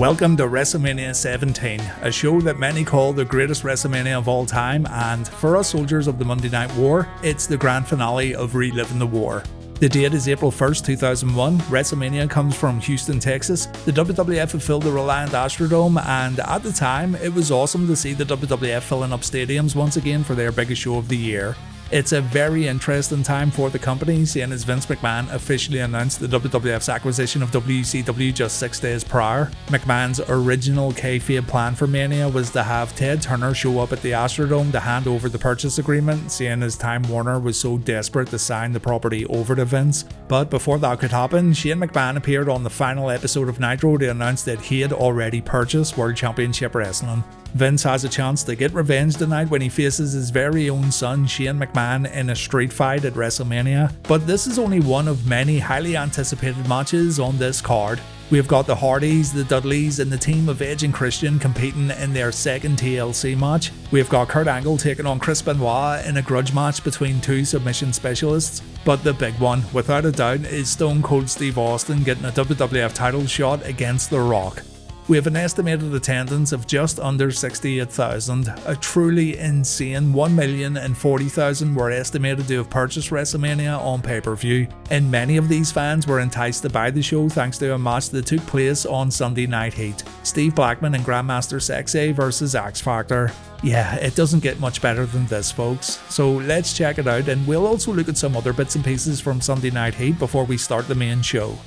Welcome to WrestleMania 17, a show that many call the greatest WrestleMania of all time, and for us soldiers of the Monday Night War, it's the grand finale of Reliving the War. The date is April 1st, 2001, WrestleMania comes from Houston, Texas. The WWF had filled the Reliant Astrodome, and at the time, it was awesome to see the WWF filling up stadiums once again for their biggest show of the year. It's a very interesting time for the company, seeing as Vince McMahon officially announced the WWF's acquisition of WCW just 6 days prior. McMahon's original kayfabe plan for Mania was to have Ted Turner show up at the Astrodome to hand over the purchase agreement, seeing as Time Warner was so desperate to sign the property over to Vince. But before that could happen, Shane McMahon appeared on the final episode of Nitro to announce that he had already purchased World Championship Wrestling. Vince has a chance to get revenge tonight when he faces his very own son Shane McMahon in a street fight at WrestleMania, but this is only one of many highly anticipated matches on this card. We've got the Hardys, the Dudleys, and the team of Edge and Christian competing in their second TLC match. We've got Kurt Angle taking on Chris Benoit in a grudge match between two submission specialists. But the big one, without a doubt, is Stone Cold Steve Austin getting a WWF title shot against The Rock. We have an estimated attendance of just under 68,000, a truly insane 1,040,000 were estimated to have purchased WrestleMania on pay-per-view, and many of these fans were enticed to buy the show thanks to a match that took place on Sunday Night Heat, Steve Blackman and Grandmaster Sexay vs X Factor. Yeah, it doesn't get much better than this, folks, so let's check it out, and we'll also look at some other bits and pieces from Sunday Night Heat before we start the main show.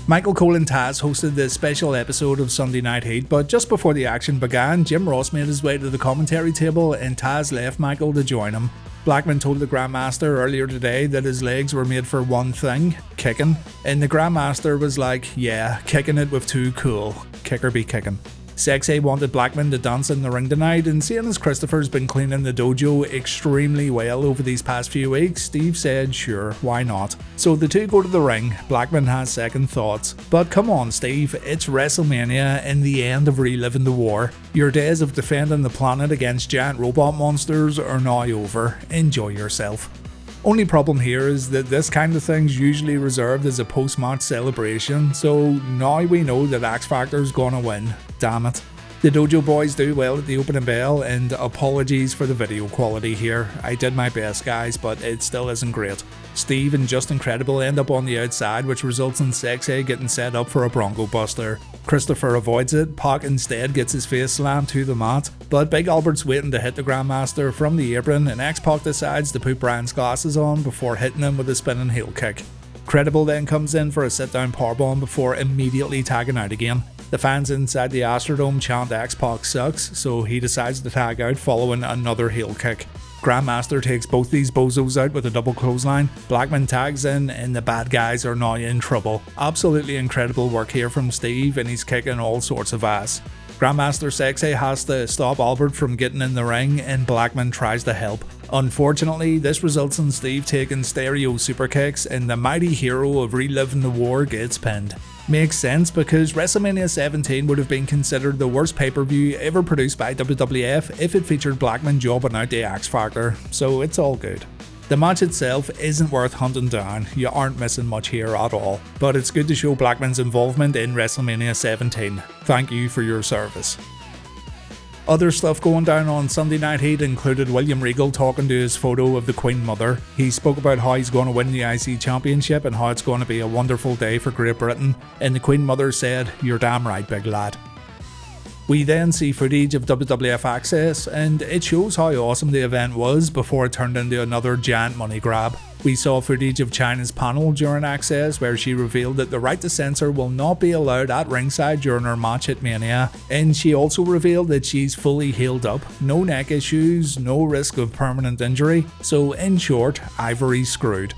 Michael Cole and Tazz hosted this special episode of Sunday Night Heat, but just before the action began, Jim Ross made his way to the commentary table and Tazz left Michael to join him. Blackman told the Grandmaster earlier today that his legs were made for one thing, kicking, and the Grandmaster was like, yeah, kicking it with too cool, kicker be kicking. Sexay wanted Blackman to dance in the ring tonight, and seeing as Christopher's been cleaning the dojo extremely well over these past few weeks, Steve said sure, why not. So the two go to the ring. Blackman has second thoughts. But come on Steve, it's WrestleMania and the end of Reliving the War. Your days of defending the planet against giant robot monsters are now over. Enjoy yourself. Only problem here is that this kind of thing's usually reserved as a post-match celebration, so now we know that X Factor's gonna win. Damn it. The Dojo boys do well at the opening bell, and apologies for the video quality here. I did my best guys, but it still isn't great. Steve and Just Incredible end up on the outside, which results in Sexay getting set up for a Bronco Buster. Christopher avoids it, Pac instead gets his face slammed to the mat, but Big Albert's waiting to hit the Grandmaster from the apron, and X-Pac decides to put Brian's glasses on before hitting him with a spinning heel kick. Credible then comes in for a sit-down powerbomb before immediately tagging out again. The fans inside the Astrodome chant X-Pac sucks, so he decides to tag out following another heel kick. Grandmaster takes both these bozos out with a double clothesline, Blackman tags in, and the bad guys are now in trouble. Absolutely incredible work here from Steve, and he's kicking all sorts of ass. Grandmaster Sexy has to stop Albert from getting in the ring, and Blackman tries to help. Unfortunately, this results in Steve taking stereo super kicks, and the mighty hero of Reliving the War gets pinned. Makes sense because WrestleMania 17 would have been considered the worst pay-per-view ever produced by WWF if it featured Blackman jobbing out the X Factor, so it's all good. The match itself isn't worth hunting down, you aren't missing much here at all, but it's good to show Blackman's involvement in WrestleMania 17. Thank you for your service. Other stuff going down on Sunday Night Heat included William Regal talking to his photo of the Queen Mother. He spoke about how he's going to win the IC Championship and how it's going to be a wonderful day for Great Britain, and the Queen Mother said, "You're damn right, big lad." We then see footage of WWF Access, and it shows how awesome the event was before it turned into another giant money grab. We saw footage of Chyna's panel during Access where she revealed that the right to censor will not be allowed at ringside during her match at Mania, and she also revealed that she's fully healed up, no neck issues, no risk of permanent injury, so in short, Ivory's screwed.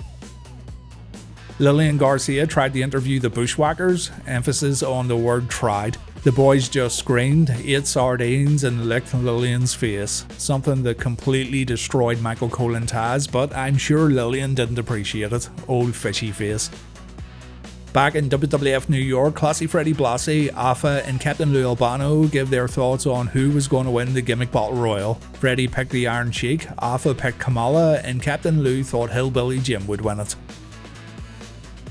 Lillian Garcia tried to interview the Bushwhackers, emphasis on the word tried. The boys just screamed, ate sardines, and licked Lillian's face, something that completely destroyed Michael Cole and Tazz, but I'm sure Lillian didn't appreciate it. Old fishy face. Back in WWF New York, Classy Freddie Blassie, Alpha, and Captain Lou Albano gave their thoughts on who was going to win the Gimmick Battle Royal. Freddie picked the Iron Sheik, Alpha picked Kamala, and Captain Lou thought Hillbilly Jim would win it.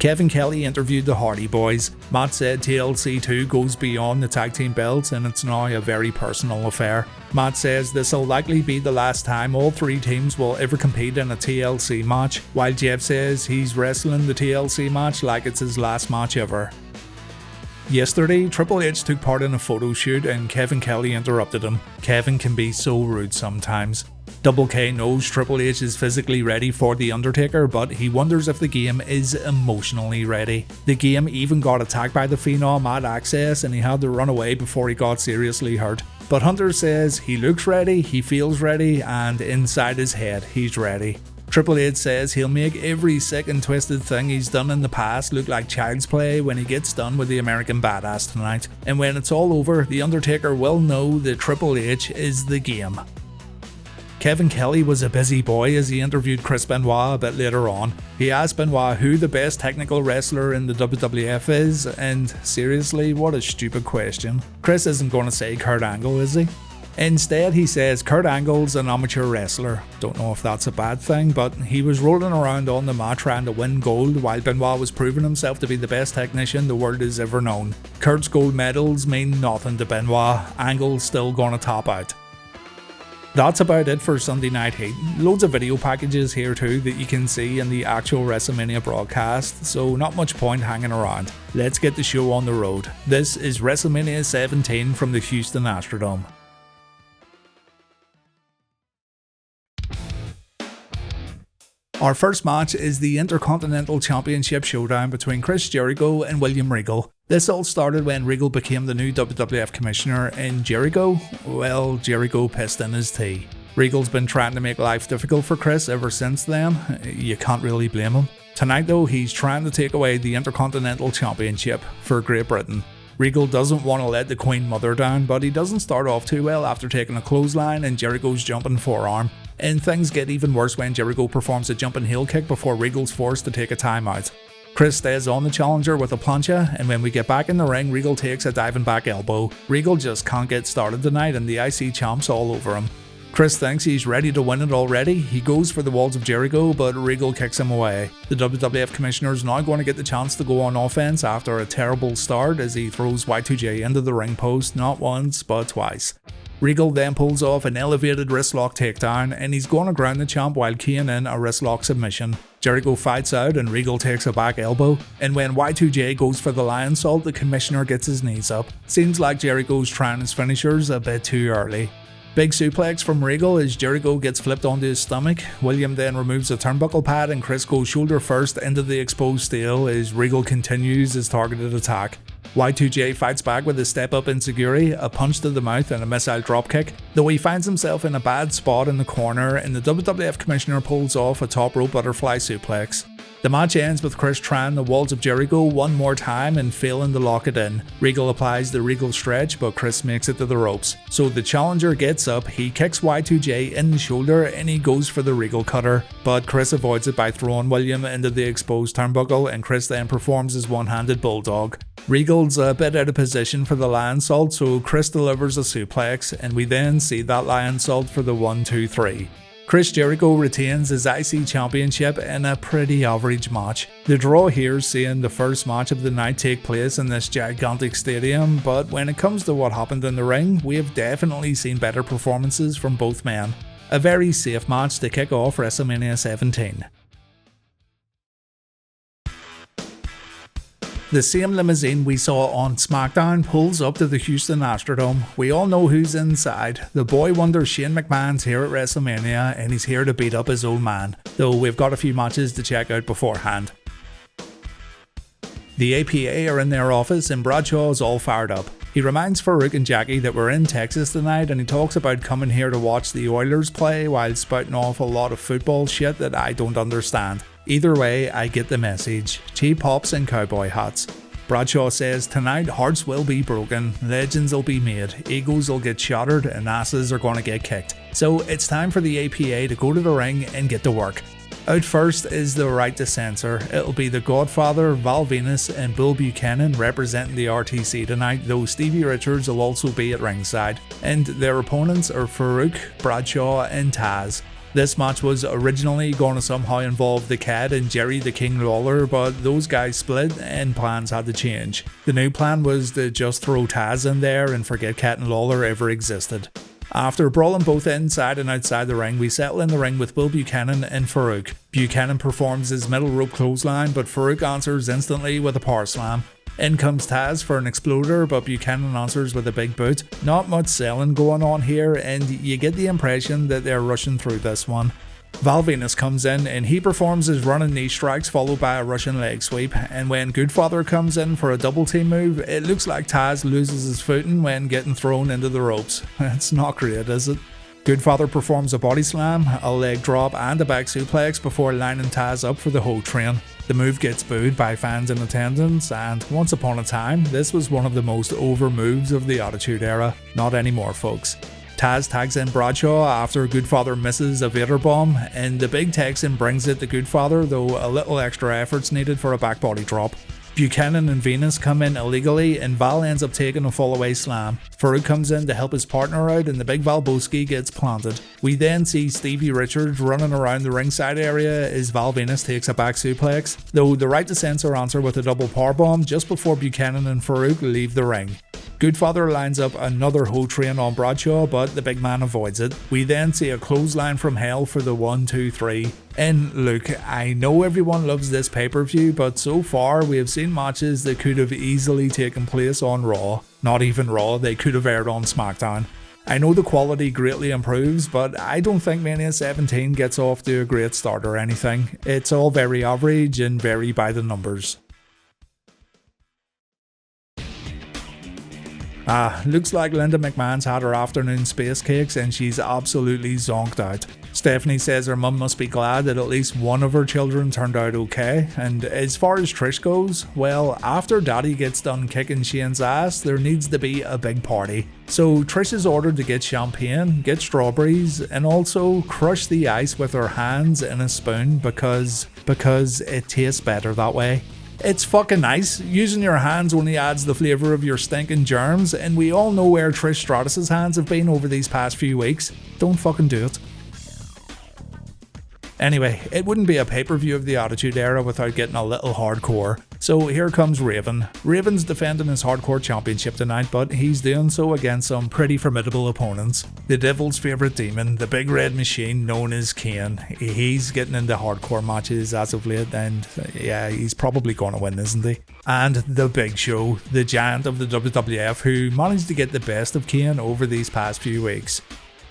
Kevin Kelly interviewed the Hardy Boys. Matt said TLC 2 goes beyond the tag team belts and it's now a very personal affair. Matt says this will likely be the last time all three teams will ever compete in a TLC match, while Jeff says he's wrestling the TLC match like it's his last match ever. Yesterday, Triple H took part in a photo shoot and Kevin Kelly interrupted him. Kevin can be so rude sometimes. Double K knows Triple H is physically ready for The Undertaker, but he wonders if the game is emotionally ready. The game even got attacked by the Phenom at Access and he had to run away before he got seriously hurt. But Hunter says he looks ready, he feels ready, and inside his head he's ready. Triple H says he'll make every sick and twisted thing he's done in the past look like child's play when he gets done with the American Badass tonight. And when it's all over, The Undertaker will know that Triple H is the game. Kevin Kelly was a busy boy as he interviewed Chris Benoit a bit later on. He asked Benoit who the best technical wrestler in the WWF is, and seriously, what a stupid question. Chris isn't going to say Kurt Angle, is he? Instead, he says Kurt Angle's an amateur wrestler. Don't know if that's a bad thing, but he was rolling around on the mat trying to win gold while Benoit was proving himself to be the best technician the world has ever known. Kurt's gold medals mean nothing to Benoit. Angle's still gonna top out. That's about it for Sunday Night Heat. Loads of video packages here too that you can see in the actual WrestleMania broadcast, so not much point hanging around. Let's get the show on the road. This is WrestleMania 17 from the Houston Astrodome. Our first match is the Intercontinental Championship showdown between Chris Jericho and William Regal. This all started when Regal became the new WWF commissioner and Jericho pissed in his tea. Regal's been trying to make life difficult for Chris ever since then. You can't really blame him. Tonight though, he's trying to take away the Intercontinental Championship for Great Britain. Regal doesn't want to let the Queen Mother down, but he doesn't start off too well after taking a clothesline and Jericho's jumping forearm. And things get even worse when Jericho performs a jumping heel kick before Regal's forced to take a timeout. Chris stays on the challenger with a plancha, and when we get back in the ring, Regal takes a diving back elbow. Regal just can't get started tonight and the IC champ's all over him. Chris thinks he's ready to win it already. He goes for the walls of Jericho, but Regal kicks him away. The WWF commissioner is now going to get the chance to go on offense after a terrible start as he throws Y2J into the ring post not once but twice. Regal then pulls off an elevated wristlock takedown and he's going to ground the champ while keying in a wristlock submission. Jericho fights out and Regal takes a back elbow, and when Y2J goes for the lion salt, the commissioner gets his knees up. Seems like Jericho's trying his finishers a bit too early. Big suplex from Regal as Jericho gets flipped onto his stomach. William then removes the turnbuckle pad and Chris goes shoulder first into the exposed steel as Regal continues his targeted attack. Y2J fights back with a step up enziguri, a punch to the mouth and a missile dropkick, though he finds himself in a bad spot in the corner and the WWF commissioner pulls off a top rope butterfly suplex. The match ends with Chris trying the walls of Jericho one more time and failing to lock it in. Regal applies the Regal stretch, but Chris makes it to the ropes. So the challenger gets up, he kicks Y2J in the shoulder and he goes for the Regal cutter, but Chris avoids it by throwing William into the exposed turnbuckle and Chris then performs his one-handed bulldog. Regal's a bit out of position for the lion salt, so Chris delivers a suplex and we then see that lion salt for the 1-2-3. Chris Jericho retains his IC Championship in a pretty average match. The draw here is seeing the first match of the night take place in this gigantic stadium, but when it comes to what happened in the ring, we have definitely seen better performances from both men. A very safe match to kick off WrestleMania 17. The same limousine we saw on SmackDown pulls up to the Houston Astrodome. We all know who's inside. The boy wonder Shane McMahon's here at WrestleMania and he's here to beat up his old man, though we've got a few matches to check out beforehand. The APA are in their office and Bradshaw is all fired up. He reminds Farouk and Jackie that we're in Texas tonight and he talks about coming here to watch the Oilers play while spouting off a lot of football shit that I don't understand. Either way, I get the message. Cheap hops and cowboy hats. Bradshaw says tonight hearts will be broken, legends will be made, egos will get shattered and asses are going to get kicked. So it's time for the APA to go to the ring and get to work. Out first is the right to censor. It'll be the Godfather, Val Venus and Bill Buchanan representing the RTC tonight, though Stevie Richards will also be at ringside. And their opponents are Farouk, Bradshaw and Tazz. This match was originally going to somehow involve the Cat and Jerry the King Lawler, but those guys split and plans had to change. The new plan was to just throw Tazz in there and forget Cat and Lawler ever existed. After brawling both inside and outside the ring, we settle in the ring with Will Buchanan and Farouk. Buchanan performs his middle rope clothesline, but Farouk answers instantly with a power slam. In comes Tazz for an exploder, but Buchanan answers with a big boot. Not much selling going on here, and you get the impression that they're rushing through this one. Val Venis comes in and he performs his running knee strikes followed by a Russian leg sweep, and when Goodfather comes in for a double team move, it looks like Tazz loses his footing when getting thrown into the ropes. It's not great, is it? Goodfather performs a body slam, a leg drop and a back suplex before lining Tazz up for the whole train. The move gets booed by fans in attendance, and once upon a time, this was one of the most over moves of the Attitude Era. Not anymore, folks. Tazz tags in Bradshaw after Goodfather misses a Vader bomb, and the big Texan brings it to Goodfather, though a little extra effort's needed for a back body drop. Buchanan and Venis come in illegally, and Val ends up taking a fallaway slam. Farouk comes in to help his partner out, and the big Valboski gets planted. We then see Stevie Richards running around the ringside area as Val Venis takes a back suplex, though the right to Censor answer with a double powerbomb just before Buchanan and Farouk leave the ring. Goodfather lines up another whole train on Bradshaw, but the big man avoids it. We then see a clothesline from hell for the 1, 2, 3. And look, I know everyone loves this pay-per-view, but so far we have seen matches that could have easily taken place on Raw. Not even Raw, they could have aired on SmackDown. I know the quality greatly improves, but I don't think Mania 17 gets off to a great start or anything. It's all very average and very by the numbers. Looks like Linda McMahon's had her afternoon space cakes and she's absolutely zonked out. Stephanie says her mum must be glad that at least one of her children turned out okay, and as far as Trish goes, well, after Daddy gets done kicking Shane's ass, there needs to be a big party. So Trish is ordered to get champagne, get strawberries, and also crush the ice with her hands in a spoon because it tastes better that way. It's fucking nice. Using your hands only adds the flavour of your stinking germs, and we all know where Trish Stratus's hands have been over these past few weeks. Don't fucking do it. Anyway, it wouldn't be a pay-per-view of the Attitude Era without getting a little hardcore. So here comes Raven. Raven's defending his hardcore championship tonight, but he's doing so against some pretty formidable opponents. The Devil's favourite demon, the big red machine known as Kane. He's getting into hardcore matches as of late, and yeah, he's probably going to win, isn't he? And the Big Show, the giant of the WWF, who managed to get the best of Kane over these past few weeks.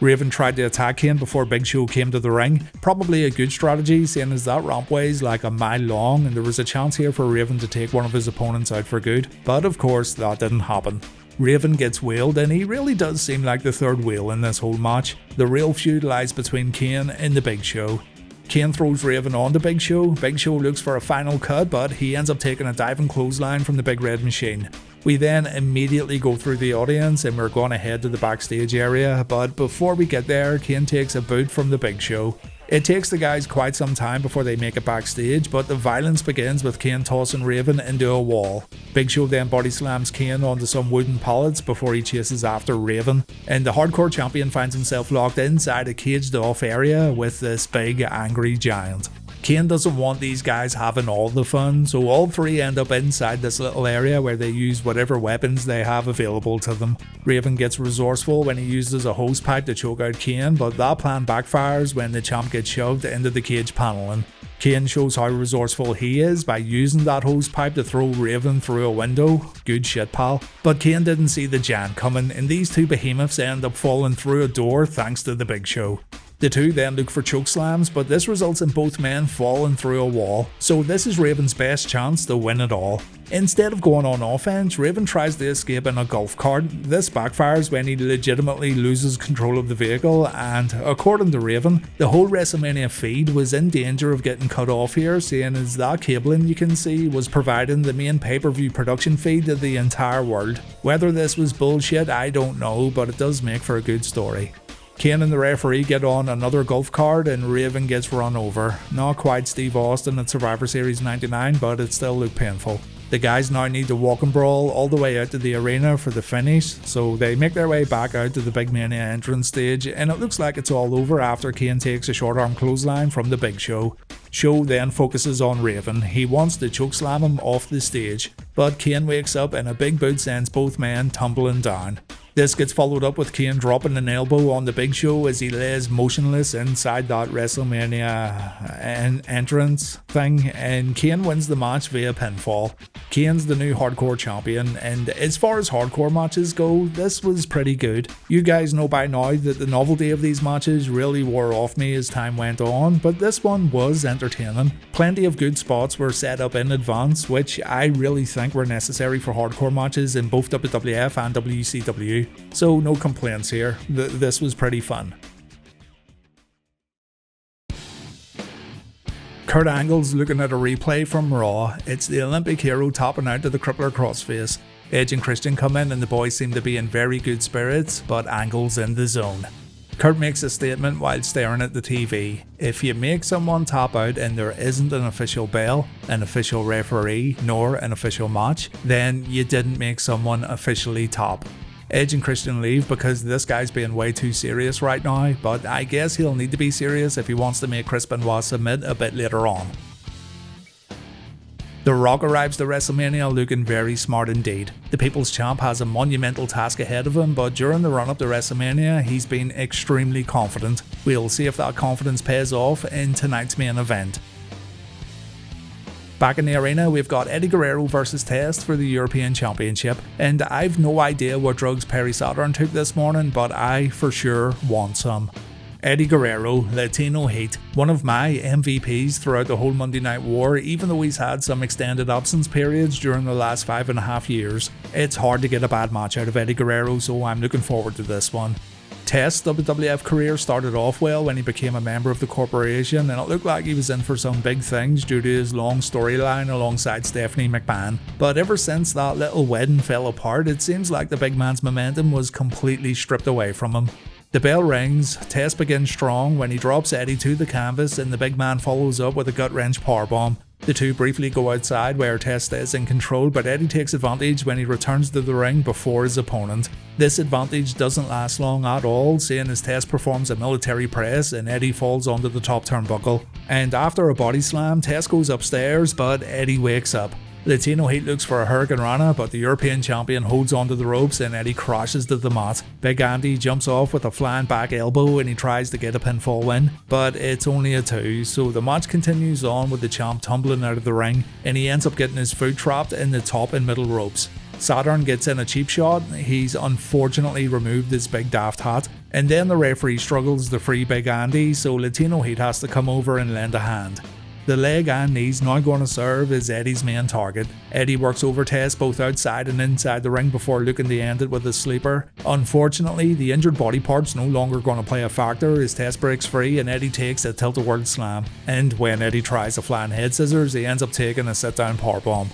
Raven tried to attack Kane before Big Show came to the ring. Probably a good strategy, seeing as that rampway's like a mile long and there was a chance here for Raven to take one of his opponents out for good. But of course, that didn't happen. Raven gets wheeled, and he really does seem like the third wheel in this whole match. The real feud lies between Kane and the Big Show. Kane throws Raven on the Big Show. Big Show looks for a final cut, but he ends up taking a diving clothesline from the Big Red Machine. We then immediately go through the audience and we're going to head to the backstage area, but before we get there, Kane takes a boot from the Big Show. It takes the guys quite some time before they make it backstage, but the violence begins with Kane tossing Raven into a wall. Big Show then body slams Kane onto some wooden pallets before he chases after Raven, and the hardcore champion finds himself locked inside a caged off area with this big angry giant. Kane doesn't want these guys having all the fun, so all three end up inside this little area where they use whatever weapons they have available to them. Raven gets resourceful when he uses a hose pipe to choke out Kane, but that plan backfires when the champ gets shoved into the cage paneling. Kane shows how resourceful he is by using that hose pipe to throw Raven through a window. Good shit, pal. But Kane didn't see the giant coming, and these two behemoths end up falling through a door thanks to the Big Show. The two then look for choke slams, but this results in both men falling through a wall, so this is Raven's best chance to win it all. Instead of going on offense, Raven tries to escape in a golf cart. This backfires when he legitimately loses control of the vehicle, and according to Raven, the whole WrestleMania feed was in danger of getting cut off here, seeing as that cabling you can see was providing the main pay-per-view production feed to the entire world. Whether this was bullshit, I don't know, but it does make for a good story. Kane and the referee get on another golf cart and Raven gets run over. Not quite Steve Austin at Survivor Series 99, but it still looked painful. The guys now need to walk and brawl all the way out to the arena for the finish, so they make their way back out to the big Mania entrance stage, and it looks like it's all over after Kane takes a short arm clothesline from the Big Show. Show then focuses on Raven. He wants to chokeslam him off the stage, but Kane wakes up and a big boot sends both men tumbling down. This gets followed up with Kane dropping an elbow on the Big Show as he lays motionless inside that WrestleMania entrance thing, and Kane wins the match via pinfall. Kane's the new hardcore champion, and as far as hardcore matches go, this was pretty good. You guys know by now that the novelty of these matches really wore off me as time went on, but this one was entertaining. Plenty of good spots were set up in advance, which I really think were necessary for hardcore matches in both WWF and WCW. So no complaints here, this was pretty fun. Kurt Angle's looking at a replay from Raw. It's the Olympic hero topping out to the crippler crossface. Edge and Christian come in and the boys seem to be in very good spirits, but Angle's in the zone. Kurt makes a statement while staring at the TV. If you make someone tap out and there isn't an official bell, an official referee, nor an official match, then you didn't make someone officially top. Edge and Christian leave because this guy's being way too serious right now, but I guess he'll need to be serious if he wants to make Chris Benoit submit a bit later on. The Rock arrives to WrestleMania looking very smart indeed. The People's Champ has a monumental task ahead of him, but during the run-up to WrestleMania, he's been extremely confident. We'll see if that confidence pays off in tonight's main event. Back in the arena, we've got Eddie Guerrero versus Tazz for the European Championship, and I've no idea what drugs Perry Saturn took this morning, but I for sure want some. Eddie Guerrero, Latino Heat, one of my MVPs throughout the whole Monday Night War, even though he's had some extended absence periods during the last 5.5 years. It's hard to get a bad match out of Eddie Guerrero, so I'm looking forward to this one. Taz's WWF career started off well when he became a member of the corporation, and it looked like he was in for some big things due to his long storyline alongside Stephanie McMahon. But ever since that little wedding fell apart, it seems like the big man's momentum was completely stripped away from him. The bell rings, Tazz begins strong when he drops Eddie to the canvas and the big man follows up with a gut-wrench powerbomb. The two briefly go outside where Tazz stays in control, but Eddie takes advantage when he returns to the ring before his opponent. This advantage doesn't last long at all, seeing as Tazz performs a military press and Eddie falls onto the top turnbuckle. And after a body slam, Tazz goes upstairs, but Eddie wakes up. Latino Heat looks for a Hurricane Rana, but the European champion holds onto the ropes and Eddie crashes to the mat. Big Andy jumps off with a flying back elbow and he tries to get a pinfall win, but it's only a 2, so the match continues on with the champ tumbling out of the ring, and he ends up getting his foot trapped in the top and middle ropes. Saturn gets in a cheap shot, he's unfortunately removed his big daft hat, and then the referee struggles to free Big Andy, so Latino Heat has to come over and lend a hand. The leg and knees now going to serve as Eddie's main target. Eddie works over Tazz both outside and inside the ring before looking to end it with a sleeper. Unfortunately, the injured body part's no longer going to play a factor as Tazz breaks free and Eddie takes a tilt-a-whirl slam. And when Eddie tries a flying head scissors, he ends up taking a sit-down powerbomb.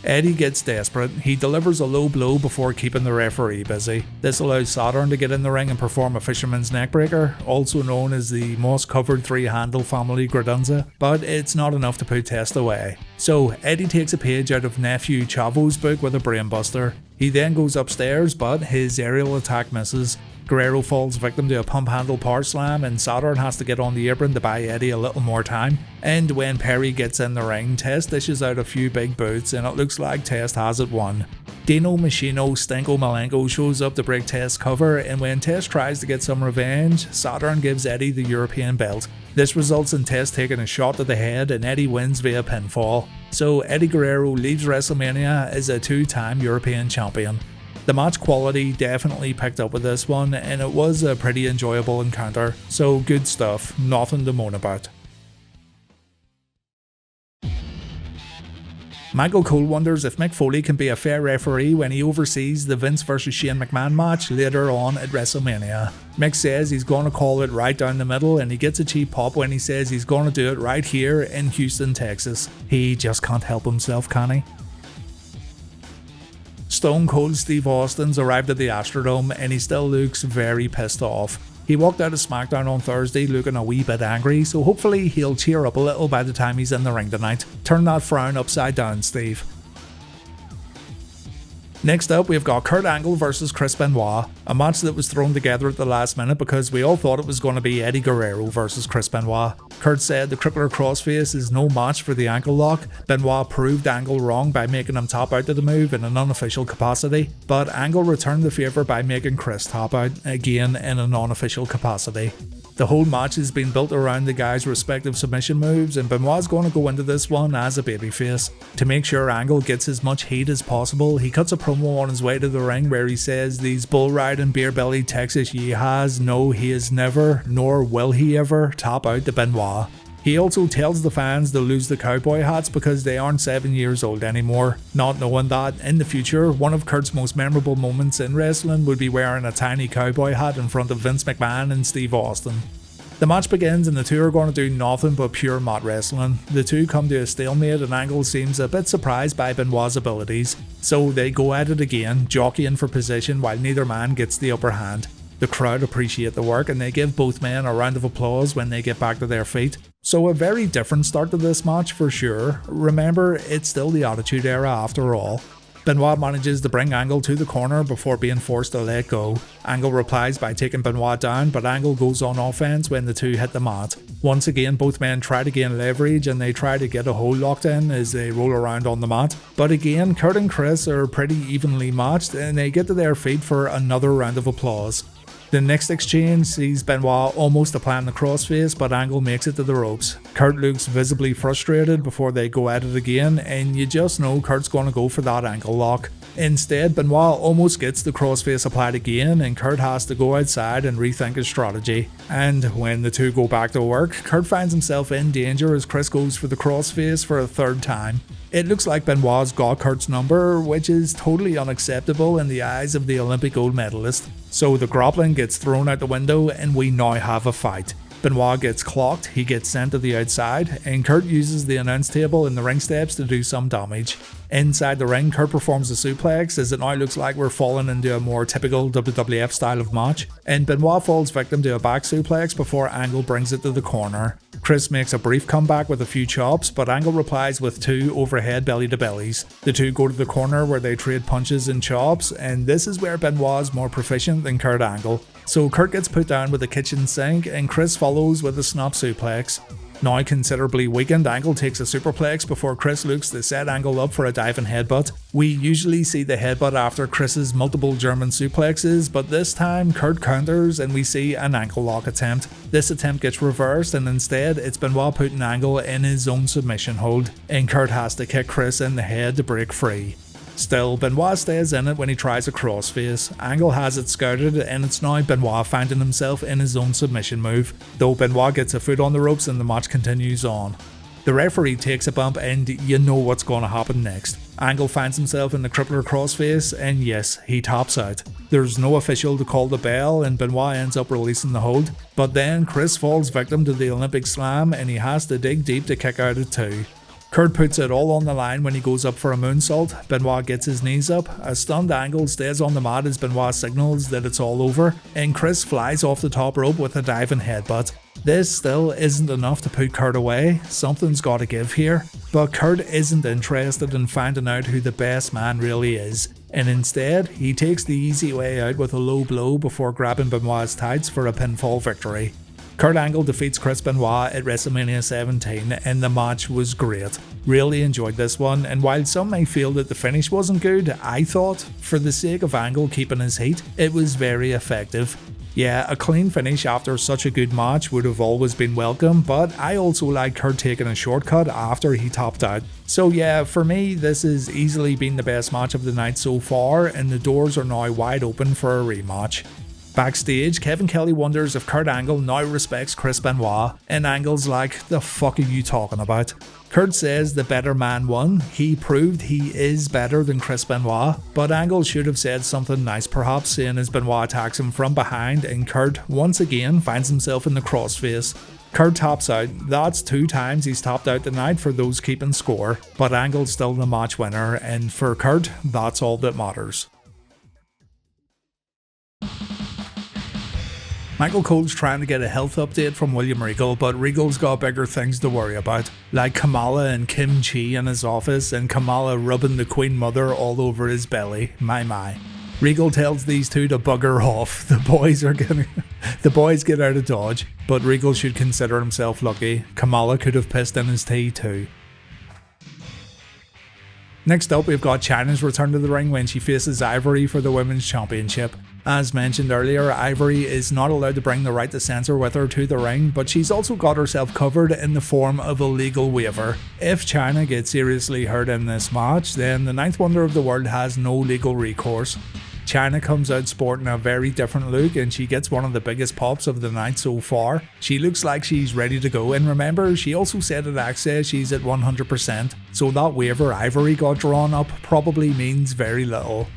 Eddie gets desperate. He delivers a low blow before keeping the referee busy. This allows Saturn to get in the ring and perform a fisherman's neckbreaker, also known as the moss-covered three-handle family gradunza, but it's not enough to put Tazz away. So Eddie takes a page out of nephew Chavo's book with a brainbuster. He then goes upstairs, but his aerial attack misses. Guerrero falls victim to a pump handle power slam and Saturn has to get on the apron to buy Eddie a little more time. And when Perry gets in the ring, Tazz dishes out a few big boots and it looks like Tazz has it won. Dino Machino Stinko Malenko shows up to break Tazz's cover, and when Tazz tries to get some revenge, Saturn gives Eddie the European belt. This results in Tazz taking a shot to the head and Eddie wins via pinfall. So Eddie Guerrero leaves WrestleMania as a 2-time European champion. The match quality definitely picked up with this one, and it was a pretty enjoyable encounter, so good stuff, nothing to moan about. Michael Cole wonders if Mick Foley can be a fair referee when he oversees the Vince vs Shane McMahon match later on at WrestleMania. Mick says he's going to call it right down the middle, and he gets a cheap pop when he says he's going to do it right here in Houston, Texas. He just can't help himself, can he? Stone Cold Steve Austin's arrived at the Astrodome and he still looks very pissed off. He walked out of SmackDown on Thursday looking a wee bit angry, so hopefully he'll cheer up a little by the time he's in the ring tonight. Turn that frown upside down, Steve. Next up, we've got Kurt Angle versus Chris Benoit, a match that was thrown together at the last minute because we all thought it was going to be Eddie Guerrero versus Chris Benoit. Kurt said the crippler crossface is no match for the ankle lock. Benoit proved Angle wrong by making him tap out of the move in an unofficial capacity, but Angle returned the favour by making Chris tap out, again in an unofficial capacity. The whole match has been built around the guys' respective submission moves, and Benoit's going to go into this one as a babyface. To make sure Angle gets as much heat as possible, he cuts a promo on his way to the ring where he says these bull-riding, beer-bellied Texas yeehaws know he has never, nor will he ever, tap out to Benoit. He also tells the fans to lose the cowboy hats because they aren't 7 years old anymore, not knowing that, in the future, one of Kurt's most memorable moments in wrestling would be wearing a tiny cowboy hat in front of Vince McMahon and Steve Austin. The match begins and the two are going to do nothing but pure mat wrestling. The two come to a stalemate and Angle seems a bit surprised by Benoit's abilities, so they go at it again, jockeying for position while neither man gets the upper hand. The crowd appreciate the work and they give both men a round of applause when they get back to their feet. So a very different start to this match for sure. Remember, it's still the Attitude Era after all. Benoit manages to bring Angle to the corner before being forced to let go. Angle replies by taking Benoit down, but Angle goes on offense when the two hit the mat. Once again, both men try to gain leverage and they try to get a hold locked in as they roll around on the mat. But again, Kurt and Chris are pretty evenly matched and they get to their feet for another round of applause. The next exchange sees Benoit almost applying the crossface, but Angle makes it to the ropes. Kurt looks visibly frustrated before they go at it again, and you just know Kurt's going to go for that ankle lock. Instead, Benoit almost gets the crossface applied again, and Kurt has to go outside and rethink his strategy. And when the two go back to work, Kurt finds himself in danger as Chris goes for the crossface for a third time. It looks like Benoit's got Kurt's number, which is totally unacceptable in the eyes of the Olympic gold medalist. So the grappling gets thrown out the window and we now have a fight. Benoit gets clocked, he gets sent to the outside, and Kurt uses the announce table and the ring steps to do some damage. Inside the ring, Kurt performs a suplex as it now looks like we're falling into a more typical WWF style of match, and Benoit falls victim to a back suplex before Angle brings it to the corner. Chris makes a brief comeback with a few chops, but Angle replies with two overhead belly-to-bellies. The two go to the corner where they trade punches and chops, and this is where Benoit is more proficient than Kurt Angle. So Kurt gets put down with a kitchen sink, and Chris follows with a snap suplex. Now considerably weakened, Angle takes a superplex before Chris looks to set Angle up for a diving headbutt. We usually see the headbutt after Chris's multiple German suplexes, but this time Kurt counters and we see an ankle lock attempt. This attempt gets reversed and instead it's Benoit putting Angle in his own submission hold, and Kurt has to kick Chris in the head to break free. Still, Benoit stays in it when he tries a crossface. Angle has it scouted and it's now Benoit finding himself in his own submission move, though Benoit gets a foot on the ropes and the match continues on. The referee takes a bump and you know what's going to happen next. Angle finds himself in the crippler crossface and yes, he taps out. There's no official to call the bell and Benoit ends up releasing the hold, but then Chris falls victim to the Olympic slam and he has to dig deep to kick out at two. Kurt puts it all on the line when he goes up for a moonsault. Benoit gets his knees up, a stunned Angle stays on the mat as Benoit signals that it's all over, and Chris flies off the top rope with a diving headbutt. This still isn't enough to put Kurt away, something's gotta give here, but Kurt isn't interested in finding out who the best man really is, and instead he takes the easy way out with a low blow before grabbing Benoit's tights for a pinfall victory. Kurt Angle defeats Chris Benoit at WrestleMania 17 and the match was great. Really enjoyed this one, and while some may feel that the finish wasn't good, I thought, for the sake of Angle keeping his heat, it was very effective. Yeah, a clean finish after such a good match would have always been welcome, but I also like Kurt taking a shortcut after he topped out. So yeah, for me, this has easily been the best match of the night so far, and the doors are now wide open for a rematch. Backstage, Kevin Kelly wonders if Kurt Angle now respects Chris Benoit, and Angle's like, the fuck are you talking about? Kurt says the better man won, he proved he is better than Chris Benoit, but Angle should have said something nice perhaps, seeing as Benoit attacks him from behind and Kurt once again finds himself in the crossface. Kurt tops out, that's 2 times he's topped out tonight for those keeping score, but Angle's still the match winner, and for Kurt, that's all that matters. Michael Cole's trying to get a health update from William Regal, but Regal's got bigger things to worry about, like Kamala and Kim Chi in his office and Kamala rubbing the Queen Mother all over his belly. My. Regal tells these two to bugger off. The boys get out of Dodge, but Regal should consider himself lucky. Kamala could have pissed in his tea too. Next up, we've got Chyna's return to the ring when she faces Ivory for the Women's Championship. As mentioned earlier, Ivory is not allowed to bring the right to censor with her to the ring, but she's also got herself covered in the form of a legal waiver. If Chyna gets seriously hurt in this match, then the ninth wonder of the world has no legal recourse. Chyna comes out sporting a very different look and she gets one of the biggest pops of the night so far. She looks like she's ready to go, and remember, she also said at Access she's at 100%, so that waiver Ivory got drawn up probably means very little.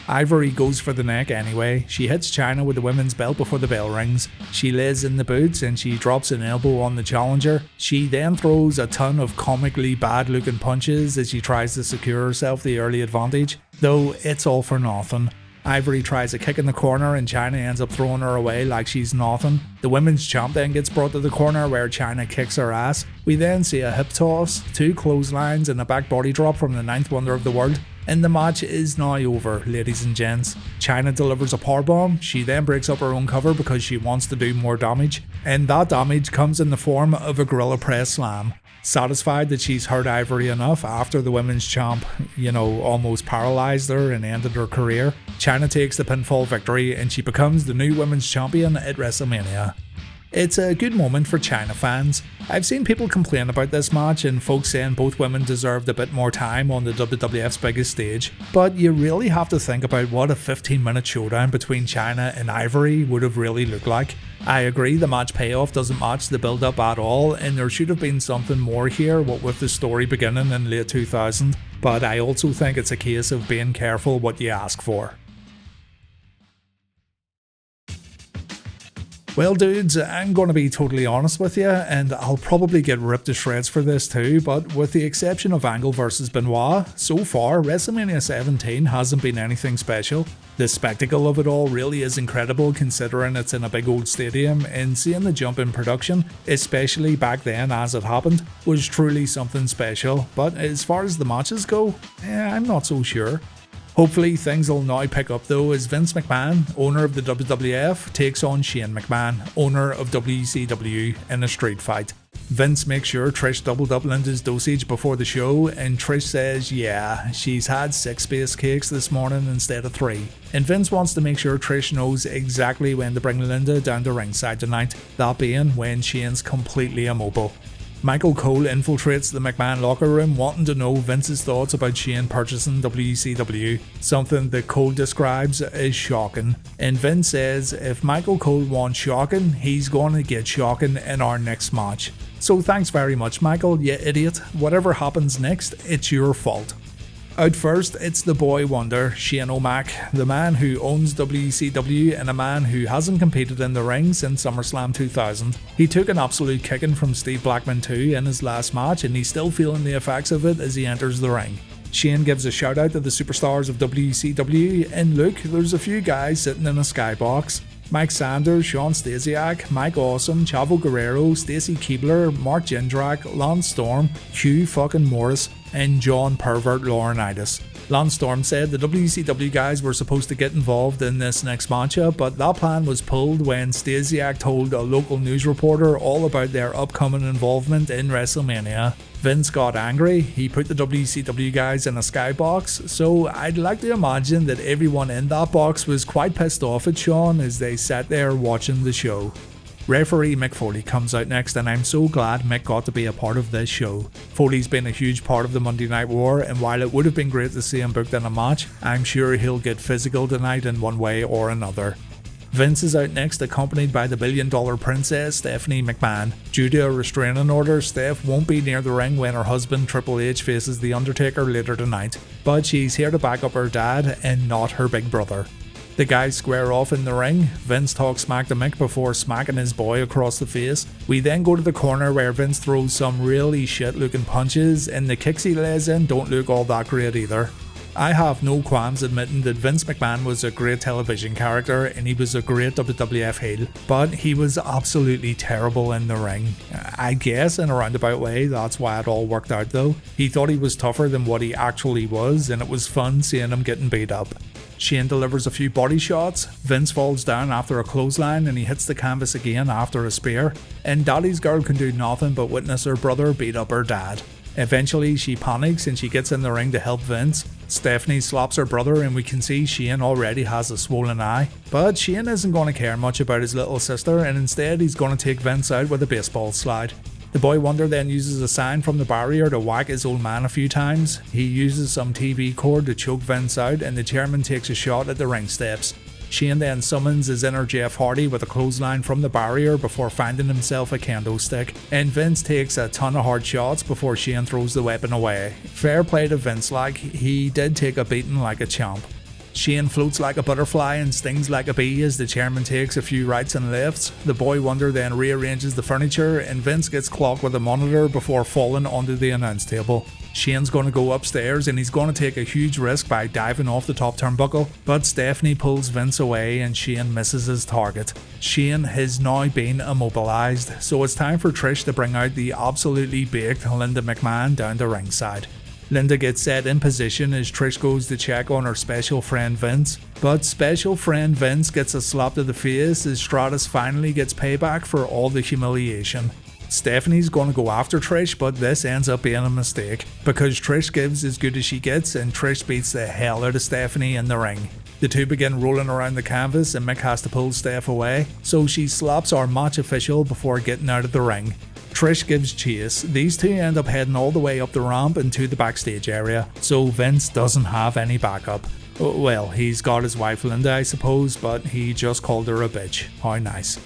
Ivory goes for the neck anyway. She hits Chyna with the women's belt before the bell rings. She lays in the boots and she drops an elbow on the challenger. She then throws a ton of comically bad looking punches as she tries to secure herself the early advantage, though it's all for nothing. Ivory tries a kick in the corner and Chyna ends up throwing her away like she's nothing. The women's champ then gets brought to the corner where Chyna kicks her ass. We then see a hip toss, 2 clotheslines and a back body drop from the ninth wonder of the world. And the match is now over, ladies and gents. Chyna delivers a powerbomb. She then breaks up her own cover because she wants to do more damage, and that damage comes in the form of a gorilla press slam. Satisfied that she's hurt Ivory enough after the women's champ, almost paralysed her and ended her career, Chyna takes the pinfall victory and she becomes the new women's champion at WrestleMania. It's a good moment for Chyna fans. I've seen people complain about this match and folks saying both women deserved a bit more time on the WWF's biggest stage, but you really have to think about what a 15-minute showdown between Chyna and Ivory would have really looked like. I agree the match payoff doesn't match the build up at all, and there should have been something more here, what with the story beginning in late 2000, but I also think it's a case of being careful what you ask for. Well dudes, I'm going to be totally honest with you, and I'll probably get ripped to shreds for this too, but with the exception of Angle vs Benoit, so far WrestleMania 17 hasn't been anything special. The spectacle of it all really is incredible considering it's in a big old stadium, and seeing the jump in production, especially back then as it happened, was truly something special, but as far as the matches go, I'm not so sure. Hopefully things will now pick up though as Vince McMahon, owner of the WWF, takes on Shane McMahon, owner of WCW, in a street fight. Vince makes sure Trish doubled up Linda's dosage before the show, and Trish says yeah, she's had 6 space cakes this morning instead of 3. And Vince wants to make sure Trish knows exactly when to bring Linda down to ringside tonight, that being when Shane's completely immobile. Michael Cole infiltrates the McMahon locker room wanting to know Vince's thoughts about Shane purchasing WCW, something that Cole describes as shocking. And Vince says if Michael Cole wants shocking, he's going to get shocking in our next match. So thanks very much Michael, you idiot. Whatever happens next, it's your fault. Out first, it's the boy wonder, Shane O'Mac, the man who owns WCW and a man who hasn't competed in the ring since SummerSlam 2000. He took an absolute kicking from Steve Blackman too in his last match, and he's still feeling the effects of it as he enters the ring. Shane gives a shout out to the superstars of WCW, and look, there's a few guys sitting in a skybox. Mike Sanders, Sean Stasiak, Mike Awesome, Chavo Guerrero, Stacy Keibler, Mark Jindrak, Lance Storm, Hugh fucking Morris, and John Pervert Laurinaitis. Lance Storm said the WCW guys were supposed to get involved in this next matchup, but that plan was pulled when Stasiak told a local news reporter all about their upcoming involvement in WrestleMania. Vince got angry, he put the WCW guys in a skybox, so I'd like to imagine that everyone in that box was quite pissed off at Sean as they sat there watching the show. Referee Mick Foley comes out next, and I'm so glad Mick got to be a part of this show. Foley's been a huge part of the Monday Night War, and while it would have been great to see him booked in a match, I'm sure he'll get physical tonight in one way or another. Vince is out next, accompanied by the $1 billion princess Stephanie McMahon. Due to a restraining order, Steph won't be near the ring when her husband Triple H faces The Undertaker later tonight, but she's here to back up her dad and not her big brother. The guys square off in the ring. Vince talks smack to Mick before smacking his boy across the face. We then go to the corner where Vince throws some really shit looking punches, and the kicks he lays in don't look all that great either. I have no qualms admitting that Vince McMahon was a great television character and he was a great WWF heel, but he was absolutely terrible in the ring. I guess in a roundabout way that's why it all worked out though. He thought he was tougher than what he actually was, and it was fun seeing him getting beat up. Shane delivers a few body shots, Vince falls down after a clothesline and he hits the canvas again after a spear, and Daddy's girl can do nothing but witness her brother beat up her dad. Eventually she panics and she gets in the ring to help Vince. Stephanie slaps her brother and we can see Shane already has a swollen eye. But Shane isn't going to care much about his little sister, and instead he's going to take Vince out with a baseball slide. The boy wonder then uses a sign from the barrier to whack his old man a few times. He uses some TV cord to choke Vince out, and the chairman takes a shot at the ring steps. Shane then summons his inner Jeff Hardy with a clothesline from the barrier before finding himself a kendo stick, and Vince takes a ton of hard shots before Shane throws the weapon away. Fair play to Vince, like, he did take a beating like a champ. Shane floats like a butterfly and stings like a bee as the chairman takes a few rights and lefts. The boy wonder then rearranges the furniture and Vince gets clocked with a monitor before falling onto the announce table. Shane's going to go upstairs and he's going to take a huge risk by diving off the top turnbuckle, but Stephanie pulls Vince away and Shane misses his target. Shane has now been immobilized, so it's time for Trish to bring out the absolutely baked Linda McMahon down to ringside. Linda gets set in position as Trish goes to check on her special friend Vince, but special friend Vince gets a slap to the face as Stratus finally gets payback for all the humiliation. Stephanie's going to go after Trish, but this ends up being a mistake, because Trish gives as good as she gets and Trish beats the hell out of Stephanie in the ring. The two begin rolling around the canvas and Mick has to pull Steph away, so she slaps our match official before getting out of the ring. Trish gives chase. These two end up heading all the way up the ramp into the backstage area, so Vince doesn't have any backup. Well, he's got his wife Linda I suppose, but he just called her a bitch. How nice.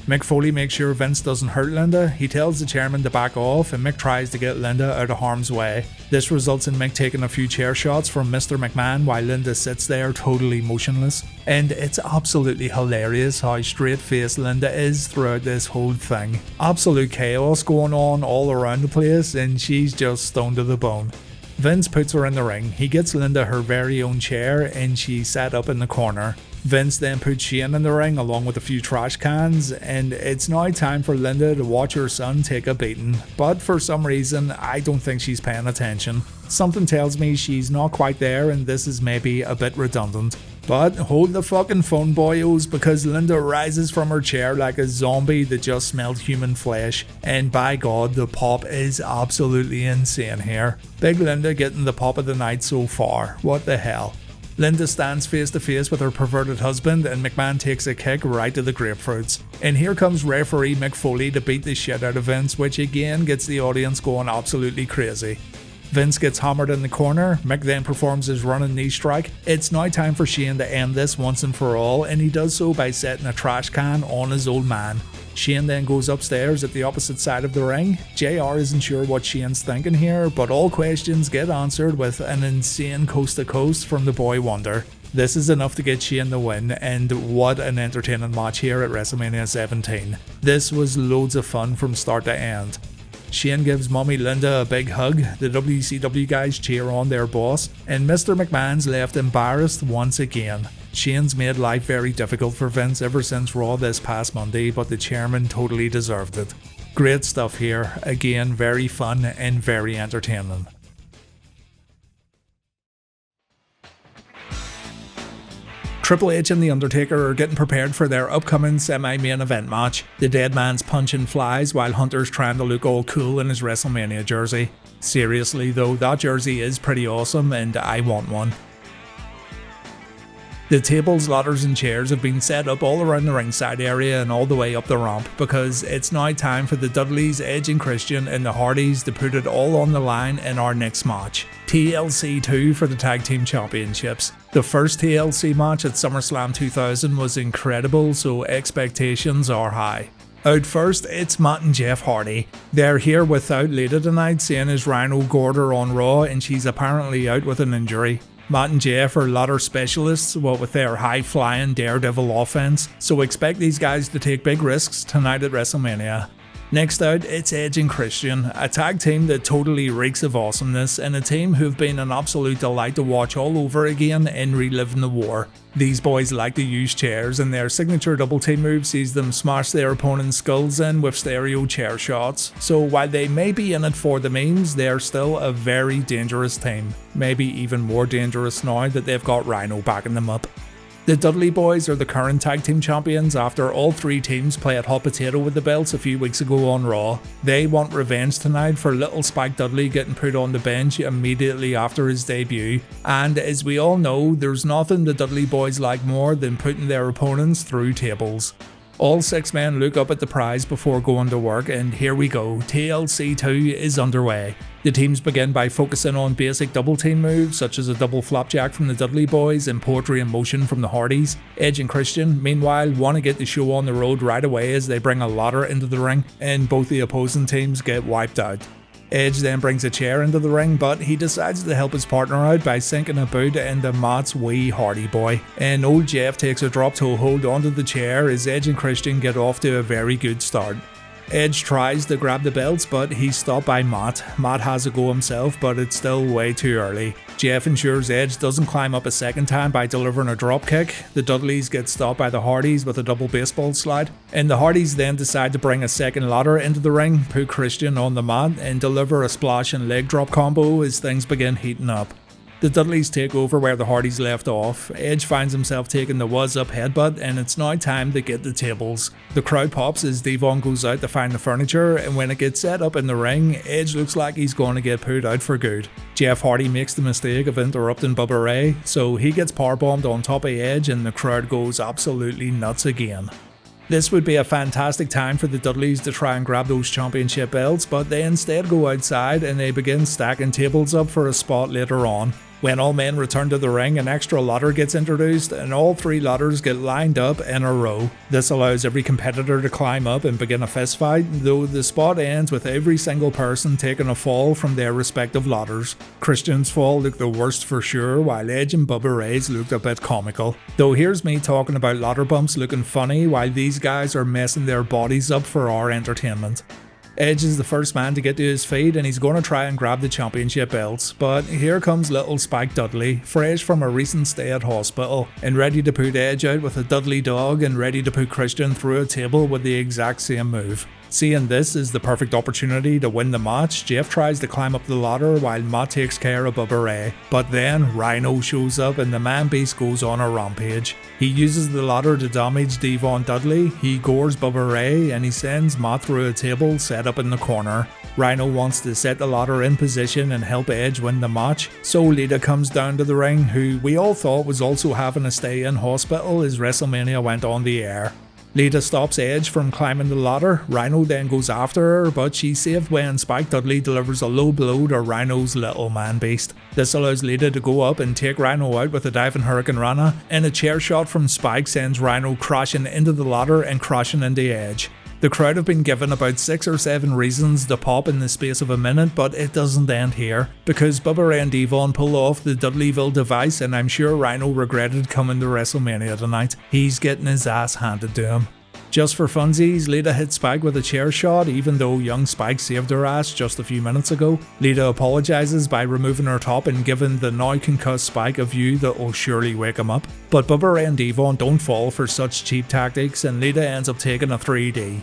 Mick Foley makes sure Vince doesn't hurt Linda. He tells the chairman to back off and Mick tries to get Linda out of harm's way. This results in Mick taking a few chair shots from Mr. McMahon while Linda sits there totally motionless. And it's absolutely hilarious how straight-faced Linda is throughout this whole thing. Absolute chaos going on all around the place and she's just stoned to the bone. Vince puts her in the ring. He gets Linda her very own chair and she's sat up in the corner. Vince then puts Shane in the ring along with a few trash cans, and it's now time for Linda to watch her son take a beating, but for some reason I don't think she's paying attention. Something tells me she's not quite there and this is maybe a bit redundant. But hold the fucking phone, boyos, because Linda rises from her chair like a zombie that just smelled human flesh, and by God the pop is absolutely insane here. Big Linda getting the pop of the night so far, what the hell. Linda stands face to face with her perverted husband and McMahon takes a kick right to the grapefruits. And here comes referee Mick Foley to beat the shit out of Vince, which again gets the audience going absolutely crazy. Vince gets hammered in the corner, Mick then performs his running knee strike. It's now time for Shane to end this once and for all, and he does so by setting a trash can on his old man. Shane then goes upstairs at the opposite side of the ring. JR isn't sure what Shane's thinking here, but all questions get answered with an insane coast to coast from the boy wonder. This is enough to get Shane the win, and what an entertaining match here at WrestleMania 17. This was loads of fun from start to end. Shane gives Mommy Linda a big hug, the WCW guys cheer on their boss, and Mr. McMahon's left embarrassed once again. Shane's made life very difficult for Vince ever since Raw this past Monday, but the chairman totally deserved it. Great stuff here, again very fun and very entertaining. Triple H and The Undertaker are getting prepared for their upcoming semi-main event match. The dead man's punching flies while Hunter's trying to look all cool in his WrestleMania jersey. Seriously though, that jersey is pretty awesome and I want one. The tables, ladders and chairs have been set up all around the ringside area and all the way up the ramp because it's now time for the Dudleys, Edge and Christian and the Hardys to put it all on the line in our next match. TLC 2 for the Tag Team Championships. The first TLC match at SummerSlam 2000 was incredible, so expectations are high. Out first, it's Matt and Jeff Hardy. They're here without Lita tonight, seeing as Rhino gored her on Raw and she's apparently out with an injury. Matt and Jeff are ladder specialists, what with their high-flying daredevil offense, so expect these guys to take big risks tonight at WrestleMania. Next out, it's Edge and Christian, a tag team that totally reeks of awesomeness and a team who've been an absolute delight to watch all over again in Reliving the War. These boys like to use chairs and their signature double team move sees them smash their opponent's skulls in with stereo chair shots. So while they may be in it for the memes, they're still a very dangerous team. Maybe even more dangerous now that they've got Rhino backing them up. The Dudley boys are the current tag team champions after all three teams played hot potato with the belts a few weeks ago on Raw. They want revenge tonight for little Spike Dudley getting put on the bench immediately after his debut, and as we all know, there's nothing the Dudley boys like more than putting their opponents through tables. All 6 men look up at the prize before going to work, and here we go, TLC 2 is underway. The teams begin by focusing on basic double team moves such as a double flapjack from the Dudley boys and poetry in motion from the Hardys. Edge and Christian, meanwhile, want to get the show on the road right away as they bring a ladder into the ring, and both the opposing teams get wiped out. Edge then brings a chair into the ring, but he decides to help his partner out by sinking a boot into Matt's wee Hardy boy. And old Jeff takes a drop toe hold onto the chair as Edge and Christian get off to a very good start. Edge tries to grab the belts, but he's stopped by Matt. Matt has a go himself, but it's still way too early. Jeff ensures Edge doesn't climb up a second time by delivering a drop kick. The Dudleys get stopped by the Hardys with a double baseball slide, and the Hardys then decide to bring a second ladder into the ring, put Christian on the mat, and deliver a splash and leg drop combo as things begin heating up. The Dudleys take over where the Hardys left off. Edge finds himself taking the was up headbutt, and it's now time to get the tables. The crowd pops as Devon goes out to find the furniture, and when it gets set up in the ring, Edge looks like he's going to get put out for good. Jeff Hardy makes the mistake of interrupting Bubba Ray, so he gets powerbombed on top of Edge and the crowd goes absolutely nuts again. This would be a fantastic time for the Dudleys to try and grab those championship belts, but they instead go outside and they begin stacking tables up for a spot later on. When all men return to the ring, an extra ladder gets introduced and all 3 ladders get lined up in a row. This allows every competitor to climb up and begin a fist fight, though the spot ends with every single person taking a fall from their respective ladders. Christian's fall looked the worst for sure, while Edge and Bubba Ray's looked a bit comical. Though here's me talking about ladder bumps looking funny while these guys are messing their bodies up for our entertainment. Edge is the first man to get to his feet and he's going to try and grab the championship belts, but here comes little Spike Dudley, fresh from a recent stay at hospital, and ready to put Edge out with a Dudley dog and ready to put Christian through a table with the exact same move. Seeing this is the perfect opportunity to win the match, Jeff tries to climb up the ladder while Matt takes care of Bubba Ray, but then Rhino shows up and the man beast goes on a rampage. He uses the ladder to damage Devon Dudley, he gores Bubba Ray, and he sends Matt through a table set up in the corner. Rhino wants to set the ladder in position and help Edge win the match, so Lita comes down to the ring, who we all thought was also having a stay in hospital as WrestleMania went on the air. Lita stops Edge from climbing the ladder. Rhino then goes after her, but she's saved when Spike Dudley delivers a low blow to Rhino's little man beast. This allows Lita to go up and take Rhino out with a diving Hurricane Rana, and a chair shot from Spike sends Rhino crashing into the ladder and crashing into Edge. The crowd have been given about 6 or 7 reasons to pop in the space of a minute, but it doesn't end here, because Bubba Ray and Devon pull off the Dudleyville device, and I'm sure Rhino regretted coming to WrestleMania tonight. He's getting his ass handed to him. Just for funsies, Lita hits Spike with a chair shot, even though young Spike saved her ass just a few minutes ago. Lita apologises by removing her top and giving the now concussed Spike a view that will surely wake him up. But Bubba Ray and Devon don't fall for such cheap tactics, and Lita ends up taking a 3D.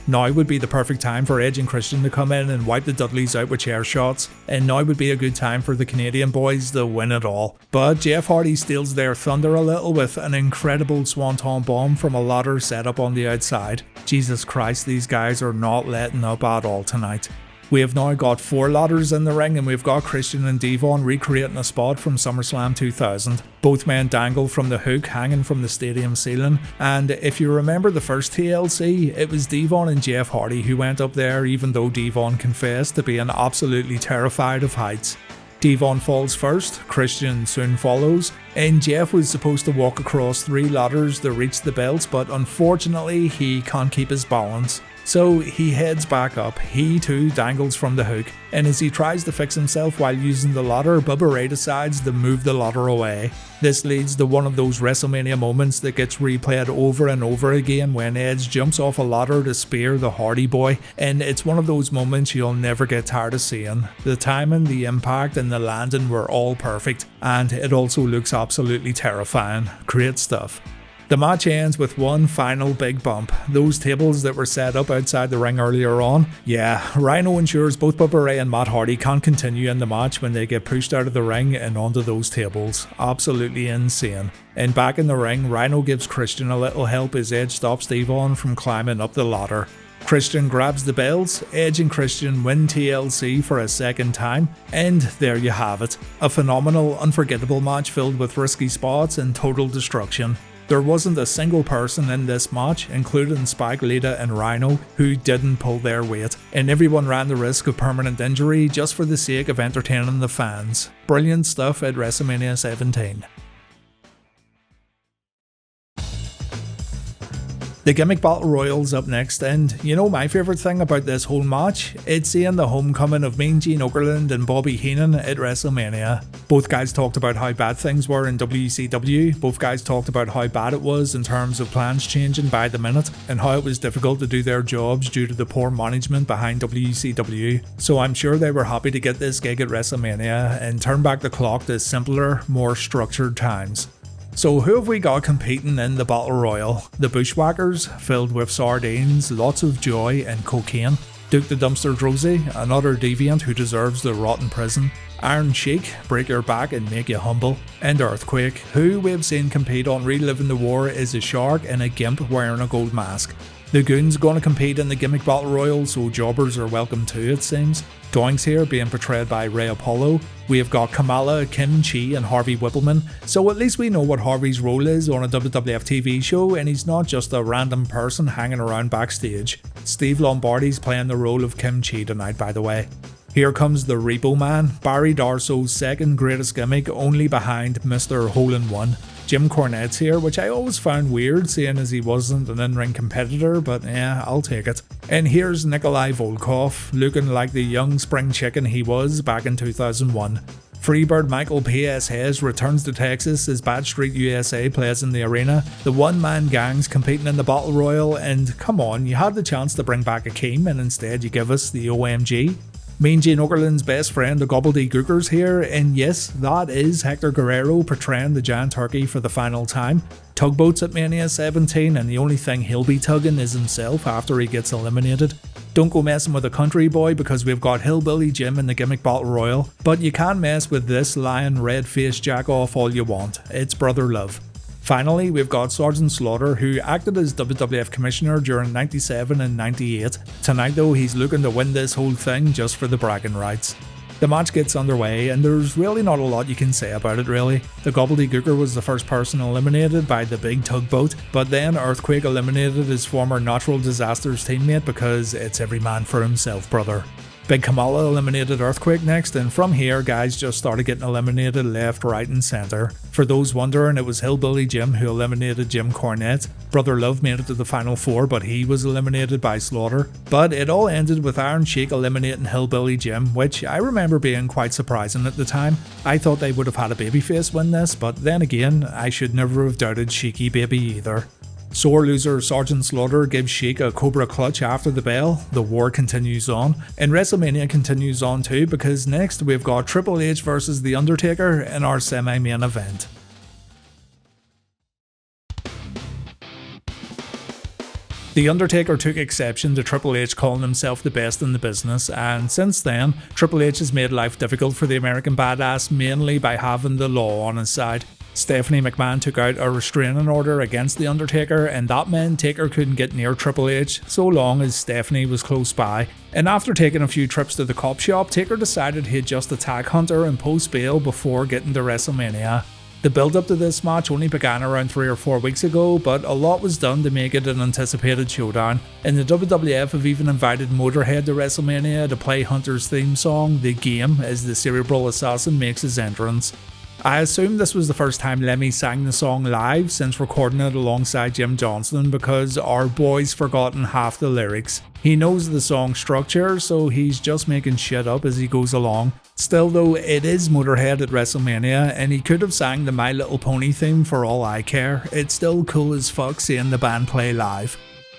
Now would be the perfect time for Edge and Christian to come in and wipe the Dudleys out with chair shots, and now would be a good time for the Canadian boys to win it all. But Jeff Hardy steals their thunder a little with an incredible swanton bomb from a ladder set up on the outside. Jesus Christ, these guys are not letting up at all tonight. We have now got 4 ladders in the ring, and we've got Christian and Devon recreating a spot from SummerSlam 2000. Both men dangle from the hook hanging from the stadium ceiling, and if you remember the first TLC, it was Devon and Jeff Hardy who went up there, even though Devon confessed to being absolutely terrified of heights. Devon falls first, Christian soon follows, and Jeff was supposed to walk across 3 ladders to reach the belts, but unfortunately he can't keep his balance. So he heads back up, he too dangles from the hook, and as he tries to fix himself while using the ladder, Bubba Ray decides to move the ladder away. This leads to one of those WrestleMania moments that gets replayed over and over again when Edge jumps off a ladder to spear the Hardy Boy, and it's one of those moments you'll never get tired of seeing. The timing, the impact and the landing were all perfect, and it also looks absolutely terrifying. Great stuff. The match ends with one final big bump. Those tables that were set up outside the ring earlier on. Yeah, Rhino ensures both Bubba Ray and Matt Hardy can't continue in the match when they get pushed out of the ring and onto those tables. Absolutely insane. And back in the ring, Rhino gives Christian a little help as Edge stops Devon from climbing up the ladder. Christian grabs the belts, Edge and Christian win TLC for a second time, and there you have it. A phenomenal, unforgettable match filled with risky spots and total destruction. There wasn't a single person in this match, including Spike, Lita and Rhino, who didn't pull their weight, and everyone ran the risk of permanent injury just for the sake of entertaining the fans. Brilliant stuff at WrestleMania 17. The Gimmick Battle Royal's up next, and you know my favourite thing about this whole match? It's seeing the homecoming of Mean Gene Okerlund and Bobby Heenan at WrestleMania. Both guys talked about how bad things were in WCW, both guys talked about how bad it was in terms of plans changing by the minute, and how it was difficult to do their jobs due to the poor management behind WCW. So I'm sure they were happy to get this gig at WrestleMania and turn back the clock to simpler, more structured times. So who have we got competing in the Battle Royal? The Bushwhackers, filled with sardines, lots of joy and cocaine. Duke the Dumpster Drozy, another deviant who deserves the rotten prison. Iron Sheik, break your back and make you humble. And Earthquake, who we've seen compete on Reliving the War is a shark and a gimp wearing a gold mask. The Goon's gonna compete in the Gimmick Battle Royal, so jobbers are welcome too, it seems. Doinks here being portrayed by Ray Apollo. We have got Kamala, Kim Chi and Harvey Whippleman, so at least we know what Harvey's role is on a WWF TV show, and he's not just a random person hanging around backstage. Steve Lombardi's playing the role of Kim Chi tonight, by the way. Here comes the Repo Man, Barry Darso's second greatest gimmick, only behind Mr. Hole-in-One. Jim Cornette's here, which I always found weird seeing as he wasn't an in-ring competitor, but yeah, I'll take it. And here's Nikolai Volkov, looking like the young spring chicken he was back in 2001. Freebird Michael P.S. Hayes returns to Texas as Bad Street USA plays in the arena. The one-man gangs competing in the Battle Royal, and come on, you had the chance to bring back Akeem and instead you give us the OMG. Mean Gene Okerlund's best friend, the Gobbledygooker's here, and yes, that is Hector Guerrero portraying the giant turkey for the final time. Tugboat's at Mania 17, and the only thing he'll be tugging is himself after he gets eliminated. Don't go messing with a country boy because we've got Hillbilly Jim in the Gimmick Battle Royal, but you can mess with this lion red-faced jack-off all you want. It's brother love. Finally, we've got Sergeant Slaughter, who acted as WWF Commissioner during 97 and 98. Tonight though, he's looking to win this whole thing just for the bragging rights. The match gets underway, and there's really not a lot you can say about it really. The Gobbledygooker was the first person eliminated by the big tugboat, but then Earthquake eliminated his former Natural Disasters teammate because it's every man for himself, brother. Big Kamala eliminated Earthquake next, and from here guys just started getting eliminated left, right and centre. For those wondering, it was Hillbilly Jim who eliminated Jim Cornette. Brother Love made it to the final four, but he was eliminated by Slaughter. But it all ended with Iron Sheik eliminating Hillbilly Jim, which I remember being quite surprising at the time. I thought they would have had a babyface win this, but then again, I should never have doubted Sheiky Baby either. Sore loser Sergeant Slaughter gives Sheik a Cobra clutch after the bell. The war continues on, and WrestleMania continues on too, because next we've got Triple H versus The Undertaker in our semi-main event. The Undertaker took exception to Triple H calling himself the best in the business, and since then, Triple H has made life difficult for the American Badass mainly by having the law on his side. Stephanie McMahon took out a restraining order against The Undertaker, and that meant Taker couldn't get near Triple H so long as Stephanie was close by. And after taking a few trips to the cop shop, Taker decided he'd just attack Hunter and post bail before getting to WrestleMania. The build up to this match only began around 3 or 4 weeks ago, but a lot was done to make it an anticipated showdown, and the WWF have even invited Motorhead to WrestleMania to play Hunter's theme song, The Game, as the cerebral assassin makes his entrance. I assume this was the first time Lemmy sang the song live since recording it alongside Jim Johnston, because our boy's forgotten half the lyrics. He knows the song structure, so he's just making shit up as he goes along. Still though, it is Motorhead at WrestleMania, and he could have sang the My Little Pony theme for all I care. It's still cool as fuck seeing the band play live.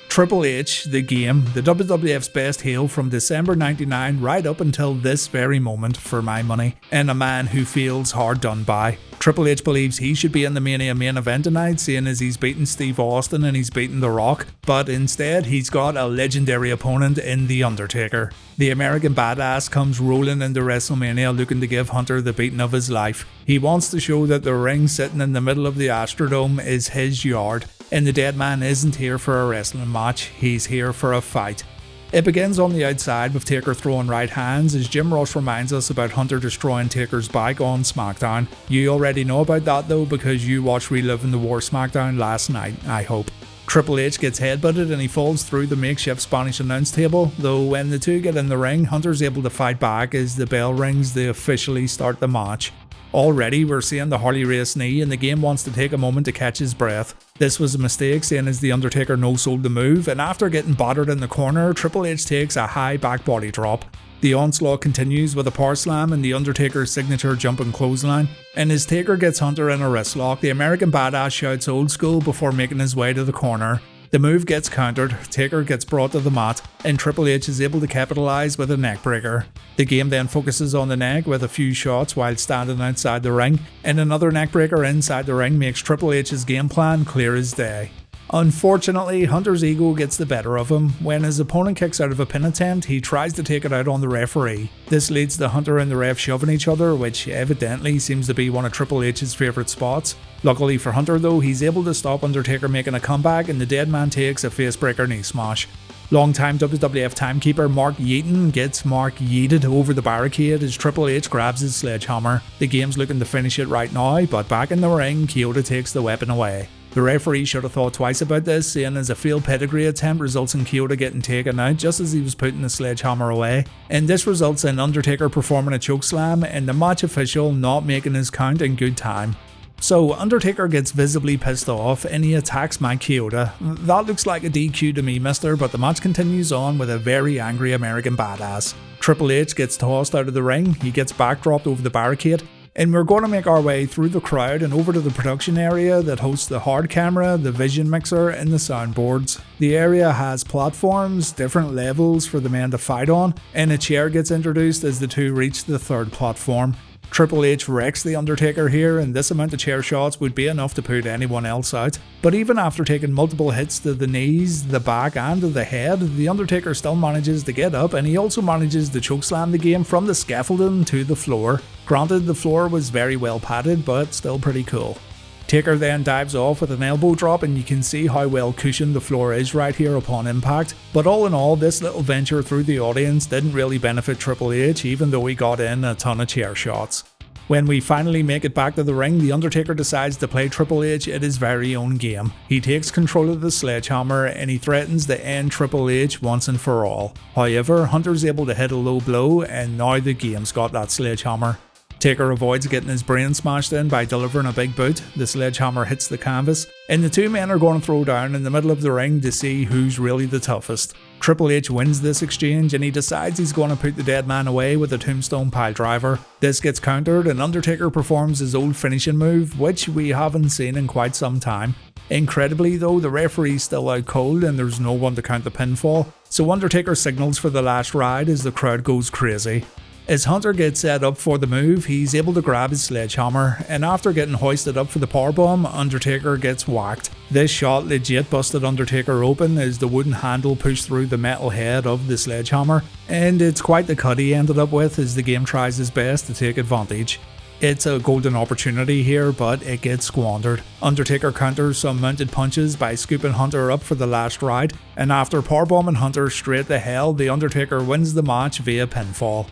Triple H, the game, the WWF's best heel from December '99 right up until this very moment for my money, and a man who feels hard done by. Triple H believes he should be in the Mania main event tonight, seeing as he's beaten Steve Austin and he's beaten The Rock, but instead he's got a legendary opponent in The Undertaker. The American Badass comes rolling into WrestleMania looking to give Hunter the beating of his life. He wants to show that the ring sitting in the middle of the Astrodome is his yard, and the dead man isn't here for a wrestling match, he's here for a fight. It begins on the outside with Taker throwing right hands as Jim Ross reminds us about Hunter destroying Taker's bike on SmackDown. You already know about that though, because you watched Reliving The War SmackDown last night, I hope. Triple H gets headbutted and he falls through the makeshift Spanish announce table, though when the two get in the ring, Hunter's able to fight back as the bell rings to officially start the match. Already we're seeing the Harley Race knee, and the game wants to take a moment to catch his breath. This was a mistake, seeing as the Undertaker no-sold the move, and after getting battered in the corner, Triple H takes a high back body drop. The onslaught continues with a power slam and the Undertaker's signature jumping clothesline, and as Taker gets Hunter in a wrist lock, the American Badass shouts old school before making his way to the corner. The move gets countered, Taker gets brought to the mat, and Triple H is able to capitalise with a neckbreaker. The game then focuses on the neck with a few shots while standing outside the ring, and another neckbreaker inside the ring makes Triple H's game plan clear as day. Unfortunately, Hunter's ego gets the better of him. When his opponent kicks out of a pin attempt, he tries to take it out on the referee. This leads to Hunter and the ref shoving each other, which evidently seems to be one of Triple H's favourite spots. Luckily for Hunter though, he's able to stop Undertaker making a comeback, and the dead man takes a facebreaker knee smash. Longtime WWF timekeeper Mark Yeaton gets Mark yeeted over the barricade as Triple H grabs his sledgehammer. The game's looking to finish it right now, but back in the ring, Kyoto takes the weapon away. The referee should have thought twice about this, seeing as a failed pedigree attempt results in Kyoto getting taken out just as he was putting the sledgehammer away, and this results in Undertaker performing a chokeslam and the match official not making his count in good time. So Undertaker gets visibly pissed off and he attacks Mike Chioda. That looks like a DQ to me, mister, but the match continues on with a very angry American Badass. Triple H gets tossed out of the ring, he gets backdropped over the barricade, and we're going to make our way through the crowd and over to the production area that hosts the hard camera, the vision mixer, and the soundboards. The area has platforms, different levels for the men to fight on, and a chair gets introduced as the two reach the third platform. Triple H wrecks the Undertaker here, and this amount of chair shots would be enough to put anyone else out. But even after taking multiple hits to the knees, the back and to the head, the Undertaker still manages to get up, and he also manages to chokeslam the game from the scaffolding to the floor. Granted, the floor was very well padded, but still pretty cool. Taker then dives off with an elbow drop, and you can see how well cushioned the floor is right here upon impact. But all in all, this little venture through the audience didn't really benefit Triple H, even though he got in a ton of chair shots. When we finally make it back to the ring, the Undertaker decides to play Triple H at his very own game. He takes control of the sledgehammer and he threatens to end Triple H once and for all. However, Hunter's able to hit a low blow, and now the game's got that sledgehammer. Taker avoids getting his brain smashed in by delivering a big boot. The sledgehammer hits the canvas, and the two men are going to throw down in the middle of the ring to see who's really the toughest. Triple H wins this exchange, and he decides he's going to put the dead man away with a tombstone piledriver. This gets countered, and Undertaker performs his old finishing move, which we haven't seen in quite some time. Incredibly though, the referee's still out cold and there's no one to count the pinfall, so Undertaker signals for the last ride as the crowd goes crazy. As Hunter gets set up for the move, he's able to grab his sledgehammer, and after getting hoisted up for the powerbomb, Undertaker gets whacked. This shot legit busted Undertaker open as the wooden handle pushed through the metal head of the sledgehammer, and it's quite the cut he ended up with as the game tries his best to take advantage. It's a golden opportunity here, but it gets squandered. Undertaker counters some mounted punches by scooping Hunter up for the last ride, and after powerbombing Hunter straight to hell, the Undertaker wins the match via pinfall.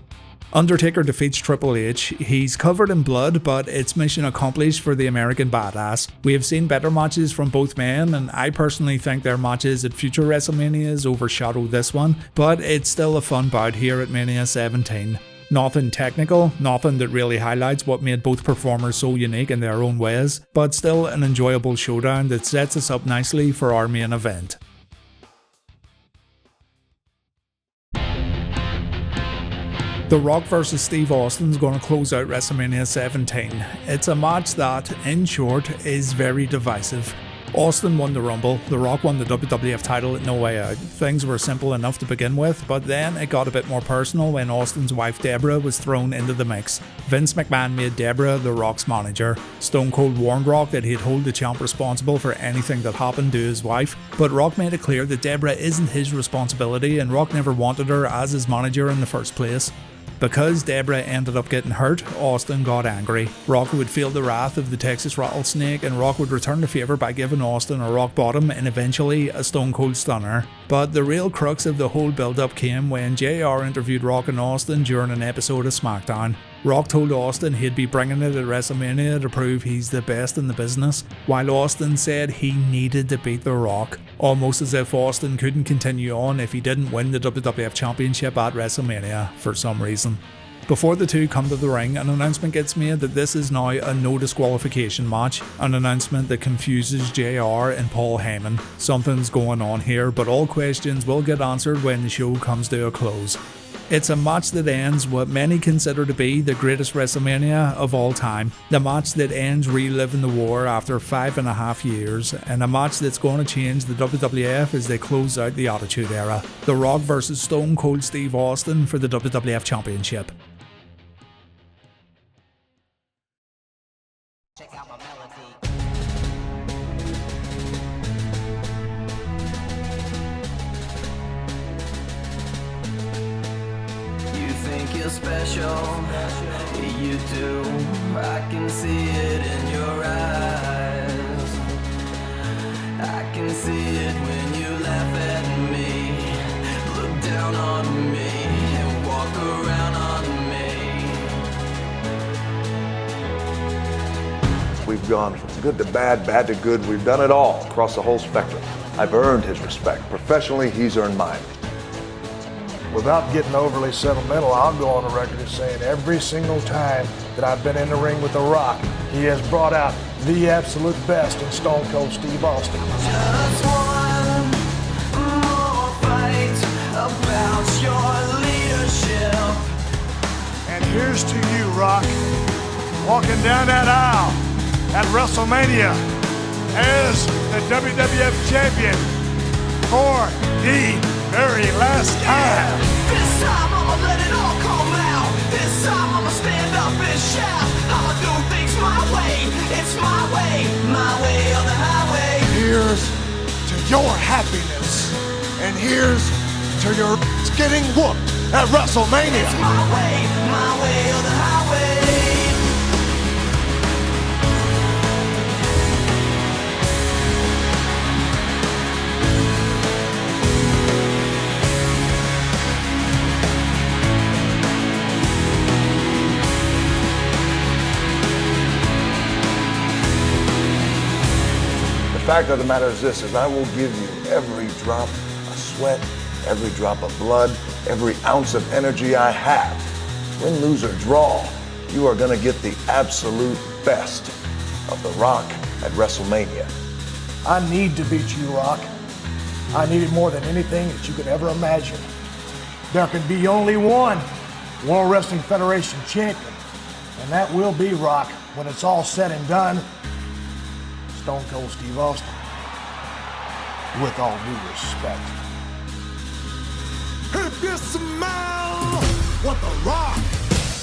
Undertaker defeats Triple H. He's covered in blood, but it's mission accomplished for the American Badass. We have seen better matches from both men, and I personally think their matches at future WrestleManias overshadow this one, but it's still a fun bout here at Mania 17. Nothing technical, nothing that really highlights what made both performers so unique in their own ways, but still an enjoyable showdown that sets us up nicely for our main event. The Rock vs Steve Austin is going to close out WrestleMania 17. It's a match that, in short, is very divisive. Austin won the Rumble, The Rock won the WWF title at No Way Out. Things were simple enough to begin with, but then it got a bit more personal when Austin's wife Deborah was thrown into the mix. Vince McMahon made Deborah The Rock's manager. Stone Cold warned Rock that he'd hold the champ responsible for anything that happened to his wife, but Rock made it clear that Deborah isn't his responsibility and Rock never wanted her as his manager in the first place. Because Deborah ended up getting hurt, Austin got angry. Rock would feel the wrath of the Texas Rattlesnake, and Rock would return the favour by giving Austin a rock bottom and eventually a Stone Cold Stunner. But the real crux of the whole build-up came when JR interviewed Rock and Austin during an episode of SmackDown. Rock told Austin he'd be bringing it at WrestleMania to prove he's the best in the business, while Austin said he needed to beat The Rock, almost as if Austin couldn't continue on if he didn't win the WWF Championship at WrestleMania for some reason. Before the two come to the ring, an announcement gets made that this is now a no disqualification match, an announcement that confuses JR and Paul Heyman. Something's going on here, but all questions will get answered when the show comes to a close. It's a match that ends what many consider to be the greatest WrestleMania of all time, the match that ends Reliving the War after 5.5 years, and a match that's going to change the WWF as they close out the Attitude Era. The Rock vs Stone Cold Steve Austin for the WWF Championship. Check out my melody. You think you're special, you do. I can see it in your eyes. I can see it when you laugh at me, look down on me, and walk around on me. We've gone from good to bad, bad to good. We've done it all across the whole spectrum. I've earned his respect. Professionally, he's earned mine. Without getting overly sentimental, I'll go on the record as saying every single time that I've been in the ring with The Rock, he has brought out the absolute best in Stone Cold Steve Austin. Just one more fight about your leadership. And here's to you, Rock, walking down that aisle at WrestleMania as the WWF champion for the very last time. This time I'ma let it all come out. This time I'ma stand up and shout. I'ma do things my way. It's my way or the highway. Here's to your happiness, and here's to your getting whooped at WrestleMania. It's my way or the highway. The fact of the matter is this, is I will give you every drop of sweat, every drop of blood, every ounce of energy I have. Win, lose, or draw, you are going to get the absolute best of The Rock at WrestleMania. I need to beat you, Rock. I need it more than anything that you could ever imagine. There can be only one World Wrestling Federation champion, and that will be Rock when it's all said and done. Stone Cold Steve Austin, with all due respect. If you smell what The Rock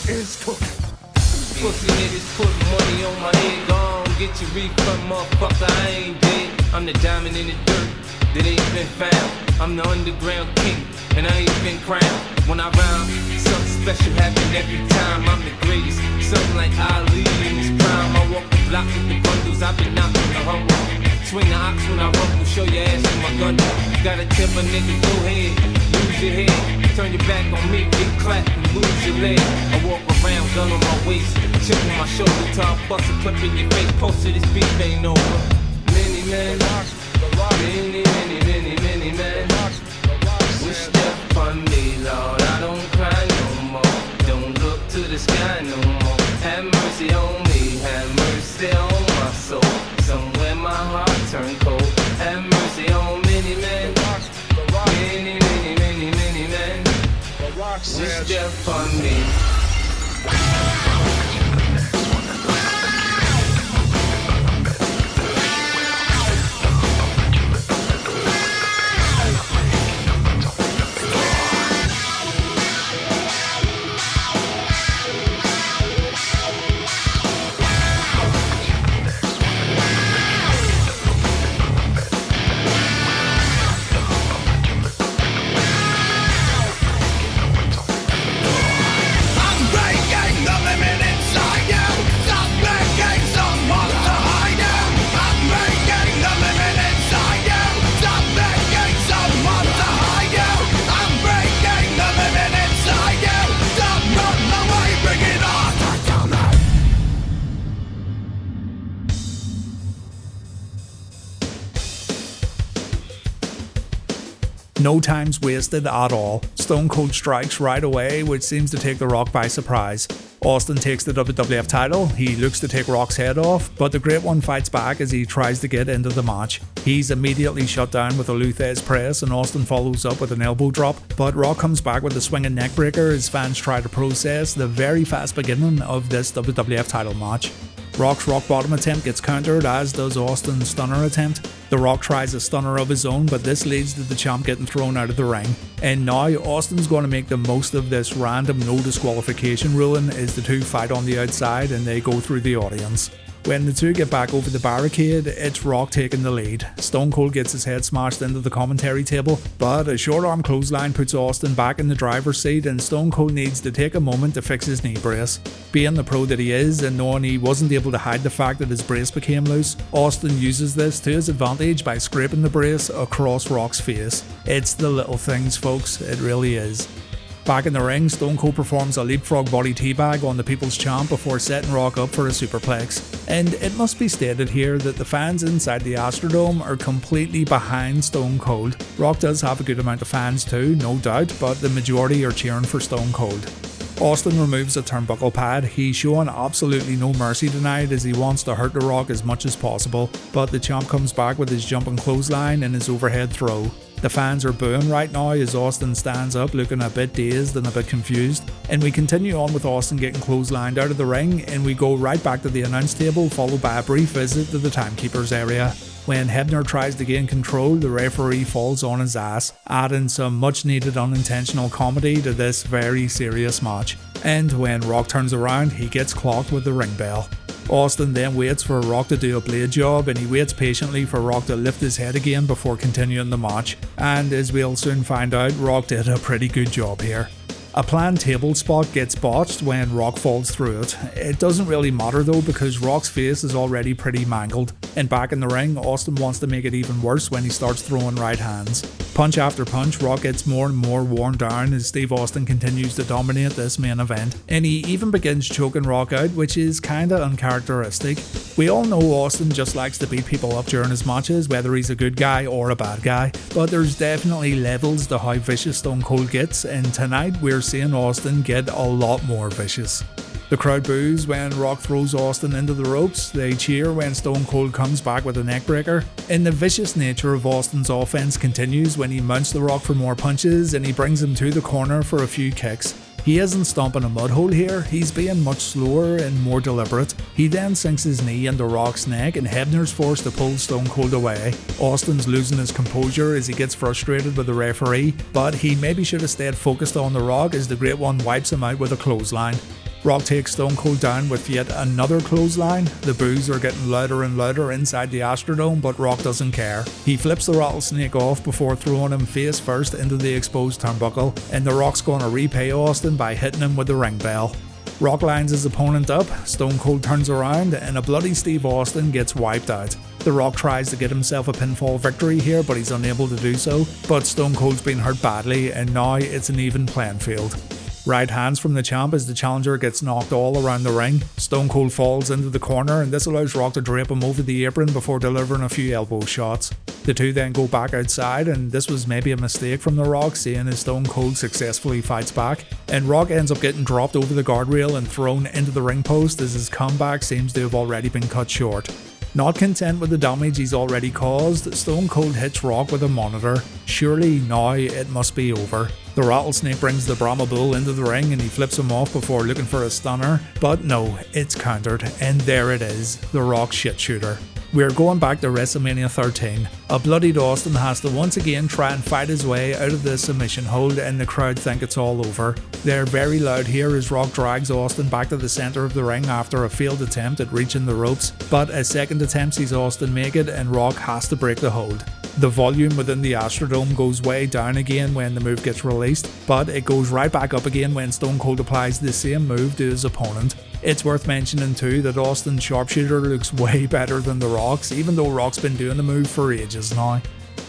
is cooking. Pussy niggas put money on my head, gone get your refund, motherfucker, I ain't dead. I'm the diamond in the dirt that ain't been found. I'm the underground king, and I ain't been crowned. When I rhyme, something special happen every time. I'm the greatest, something like Ali in his prime. I walk the block with the bundles, I've been knocking the humble. Swing the ox when I rumble, show your ass with my gun. Gotta tip a nigga, go ahead, lose your head. Turn your back on me, get clapped and lose your leg. I walk around, gun on my waist, chip on my shoulder, top bust a clip in your face. Posted this beef ain't over. Many men, many men. Wish death upon me, Lord. I don't cry no more. Don't look Rock said. It's just funny. No time's wasted at all. Stone Cold strikes right away, which seems to take The Rock by surprise. Austin takes the WWF title, he looks to take Rock's head off, but the Great One fights back as he tries to get into the match. He's immediately shut down with a Luthez press and Austin follows up with an elbow drop, but Rock comes back with a swinging neckbreaker as fans try to process the very fast beginning of this WWF title match. Rock's rock bottom attempt gets countered, as does Austin's stunner attempt. The Rock tries a stunner of his own, but this leads to the champ getting thrown out of the ring. And now Austin's going to make the most of this random no disqualification ruling as the two fight on the outside and they go through the audience. When the two get back over the barricade, it's Rock taking the lead. Stone Cold gets his head smashed into the commentary table, but a short arm clothesline puts Austin back in the driver's seat and Stone Cold needs to take a moment to fix his knee brace. Being the pro that he is and knowing he wasn't able to hide the fact that his brace became loose, Austin uses this to his advantage by scraping the brace across Rock's face. It's the little things, folks, it really is. Back in the ring, Stone Cold performs a leapfrog body teabag on the People's Champ before setting Rock up for a superplex. And it must be stated here that the fans inside the Astrodome are completely behind Stone Cold. Rock does have a good amount of fans too, no doubt, but the majority are cheering for Stone Cold. Austin removes a turnbuckle pad. He's showing absolutely no mercy tonight as he wants to hurt The Rock as much as possible, but the champ comes back with his jumping clothesline and his overhead throw. The fans are booing right now as Austin stands up looking a bit dazed and a bit confused, and we continue on with Austin getting clotheslined out of the ring and we go right back to the announce table followed by a brief visit to the timekeeper's area. When Hebner tries to gain control, the referee falls on his ass, adding some much needed unintentional comedy to this very serious match. And when Rock turns around, he gets clocked with the ring bell. Austin then waits for Rock to do a blade job and he waits patiently for Rock to lift his head again before continuing the match. And as we'll soon find out, Rock did a pretty good job here. A planned table spot gets botched when Rock falls through it. It doesn't really matter though because Rock's face is already pretty mangled, and back in the ring, Austin wants to make it even worse when he starts throwing right hands. Punch after punch, Rock gets more and more worn down as Steve Austin continues to dominate this main event, and he even begins choking Rock out, which is kinda uncharacteristic. We all know Austin just likes to beat people up during his matches, whether he's a good guy or a bad guy, but there's definitely levels to how vicious Stone Cold gets, and tonight we're seeing Austin get a lot more vicious. The crowd boos when Rock throws Austin into the ropes, they cheer when Stone Cold comes back with a neckbreaker, and the vicious nature of Austin's offense continues when he mounts The Rock for more punches and he brings him to the corner for a few kicks. He isn't stomping a mud hole here, he's being much slower and more deliberate. He then sinks his knee into Rock's neck and Hebner's forced to pull Stone Cold away. Austin's losing his composure as he gets frustrated with the referee, but he maybe should have stayed focused on The Rock as the Great One wipes him out with a clothesline. Rock takes Stone Cold down with yet another clothesline. The boos are getting louder and louder inside the Astrodome, but Rock doesn't care. He flips the rattlesnake off before throwing him face first into the exposed turnbuckle, and The Rock's going to repay Austin by hitting him with the ring bell. Rock lines his opponent up, Stone Cold turns around, and a bloody Steve Austin gets wiped out. The Rock tries to get himself a pinfall victory here, but he's unable to do so, but Stone Cold's been hurt badly, and now it's an even playing field. Right hands from the champ as the challenger gets knocked all around the ring. Stone Cold falls into the corner and this allows Rock to drape him over the apron before delivering a few elbow shots. The two then go back outside, and this was maybe a mistake from The Rock, seeing as Stone Cold successfully fights back. And Rock ends up getting dropped over the guardrail and thrown into the ring post as his comeback seems to have already been cut short. Not content with the damage he's already caused, Stone Cold hits Rock with a monitor. Surely now it must be over. The Rattlesnake brings the Brahma Bull into the ring and he flips him off before looking for a stunner, but no, it's countered, and there it is, the Rock shit shooter. We're going back to WrestleMania 13. A bloodied Austin has to once again try and fight his way out of the submission hold, and the crowd think it's all over. They're very loud here as Rock drags Austin back to the center of the ring after a failed attempt at reaching the ropes, but a second attempt sees Austin make it and Rock has to break the hold. The volume within the Astrodome goes way down again when the move gets released, but it goes right back up again when Stone Cold applies the same move to his opponent. It's worth mentioning too that Austin's sharpshooter looks way better than the Rock's, even though Rock's been doing the move for ages now.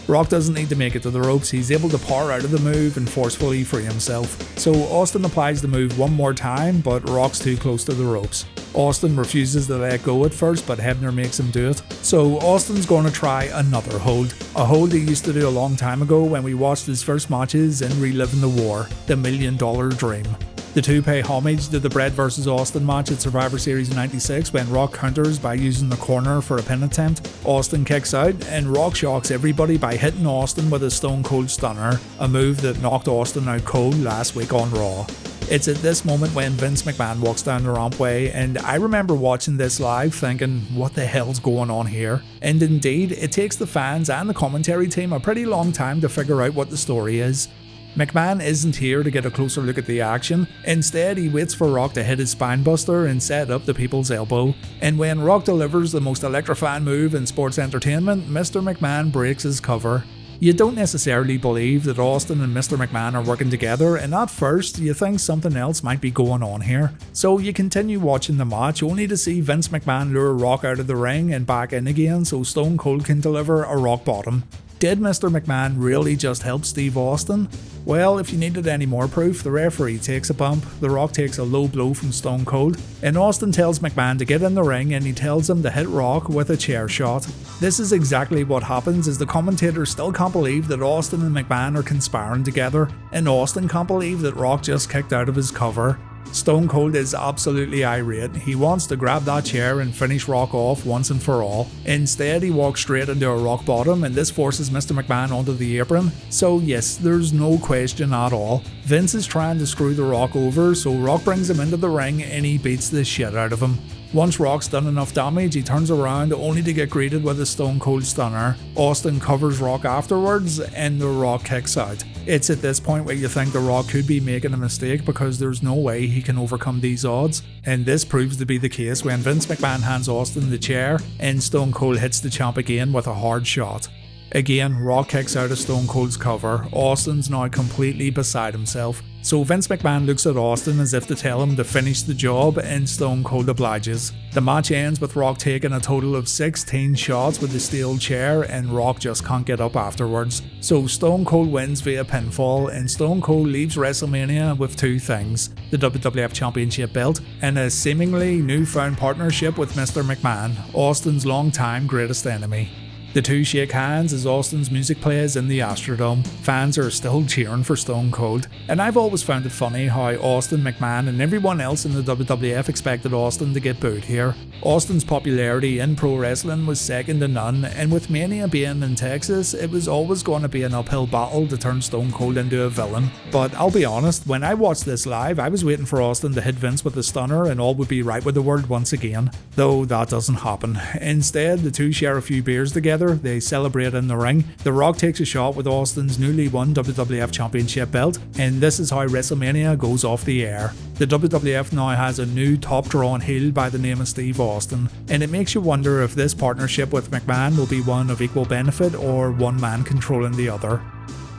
Rock doesn't need to make it to the ropes, he's able to power out of the move and forcefully free himself. So Austin applies the move one more time, but Rock's too close to the ropes. Austin refuses to let go at first, but Hebner makes him do it. So Austin's going to try another hold. A hold he used to do a long time ago when we watched his first matches in Reliving the War, the $1 Million Dream. The two pay homage to the Bret vs Austin match at Survivor Series 96 when Rock counters by using the corner for a pin attempt. Austin kicks out and Rock shocks everybody by hitting Austin with a Stone Cold Stunner, a move that knocked Austin out cold last week on Raw. It's at this moment when Vince McMahon walks down the rampway, and I remember watching this live thinking, what the hell's going on here? And indeed, it takes the fans and the commentary team a pretty long time to figure out what the story is. McMahon isn't here to get a closer look at the action, instead he waits for Rock to hit his spinebuster and set up the people's elbow. And when Rock delivers the most electrifying move in sports entertainment, Mr. McMahon breaks his cover. You don't necessarily believe that Austin and Mr. McMahon are working together, and at first you think something else might be going on here. So you continue watching the match only to see Vince McMahon lure Rock out of the ring and back in again so Stone Cold can deliver a rock bottom. Did Mr. McMahon really just help Steve Austin? Well, if you needed any more proof, the referee takes a bump, The Rock takes a low blow from Stone Cold, and Austin tells McMahon to get in the ring and he tells him to hit Rock with a chair shot. This is exactly what happens as the commentators still can't believe that Austin and McMahon are conspiring together, and Austin can't believe that Rock just kicked out of his cover. Stone Cold is absolutely irate. He wants to grab that chair and finish Rock off once and for all. Instead, he walks straight into a rock bottom and this forces Mr. McMahon onto the apron. So yes, there's no question at all. Vince is trying to screw the Rock over, so Rock brings him into the ring and he beats the shit out of him. Once Rock's done enough damage, he turns around only to get greeted with a Stone Cold Stunner. Austin covers Rock afterwards and the Rock kicks out. It's at this point where you think the Rock could be making a mistake because there's no way he can overcome these odds, and this proves to be the case when Vince McMahon hands Austin the chair and Stone Cold hits the champ again with a hard shot. Again, Rock kicks out of Stone Cold's cover. Austin's now completely beside himself. So Vince McMahon looks at Austin as if to tell him to finish the job, and Stone Cold obliges. The match ends with Rock taking a total of 16 shots with the steel chair, and Rock just can't get up afterwards. So Stone Cold wins via pinfall, and Stone Cold leaves WrestleMania with two things: the WWF Championship belt and a seemingly newfound partnership with Mr. McMahon, Austin's longtime greatest enemy. The two shake hands as Austin's music plays in the Astrodome. Fans are still cheering for Stone Cold, and I've always found it funny how Austin, McMahon and everyone else in the WWF expected Austin to get booed here. Austin's popularity in pro wrestling was second to none, and with Mania being in Texas, it was always going to be an uphill battle to turn Stone Cold into a villain. But I'll be honest, when I watched this live, I was waiting for Austin to hit Vince with a stunner and all would be right with the world once again. Though that doesn't happen. Instead, the two share a few beers together. They celebrate in the ring. The Rock takes a shot with Austin's newly won WWF Championship belt, and this is how WrestleMania goes off the air. The WWF now has a new top-drawn heel by the name of Steve Austin, and it makes you wonder if this partnership with McMahon will be one of equal benefit or one man controlling the other.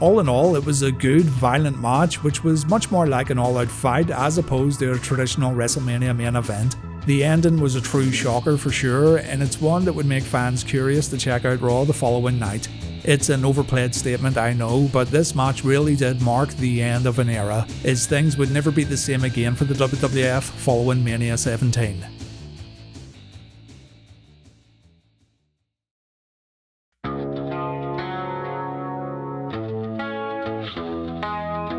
All in all, it was a good, violent match which was much more like an all-out fight as opposed to a traditional WrestleMania main event. The ending was a true shocker for sure, and it's one that would make fans curious to check out Raw the following night. It's an overplayed statement, I know, but this match really did mark the end of an era, as things would never be the same again for the WWF following Mania 17.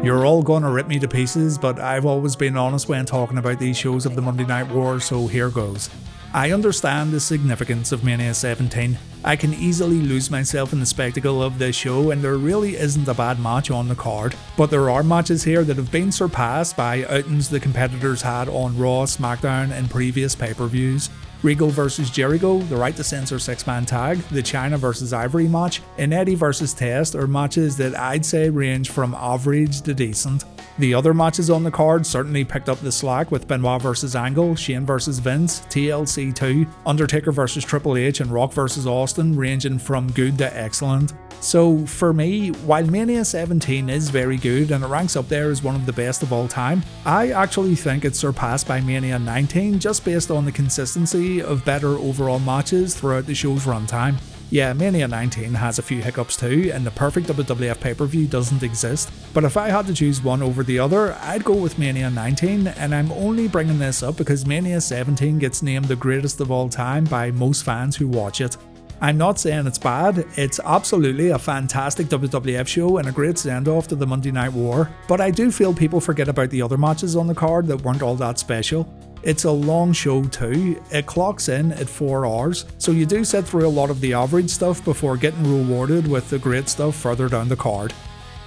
You're all gonna rip me to pieces, but I've always been honest when talking about these shows of the Monday Night War, so here goes. I understand the significance of Mania 17. I can easily lose myself in the spectacle of this show, and there really isn't a bad match on the card. But there are matches here that have been surpassed by outings the competitors had on Raw, SmackDown and previous pay-per-views. Regal vs Jericho, the Right to Censor 6-man tag, the Chyna vs Ivory match, and Eddie vs Tazz are matches that I'd say range from average to decent. The other matches on the card certainly picked up the slack, with Benoit vs Angle, Shane vs Vince, TLC 2, Undertaker vs Triple H and Rock vs Austin ranging from good to excellent. So for me, while Mania 17 is very good and it ranks up there as one of the best of all time, I actually think it's surpassed by Mania 19 just based on the consistency of better overall matches throughout the show's runtime. Yeah, Mania 19 has a few hiccups too, and the perfect WWF pay-per-view doesn't exist, but if I had to choose one over the other, I'd go with Mania 19, and I'm only bringing this up because Mania 17 gets named the greatest of all time by most fans who watch it. I'm not saying it's bad, it's absolutely a fantastic WWF show and a great send-off to the Monday Night War, but I do feel people forget about the other matches on the card that weren't all that special. It's a long show too, it clocks in at 4 hours, so you do sit through a lot of the average stuff before getting rewarded with the great stuff further down the card.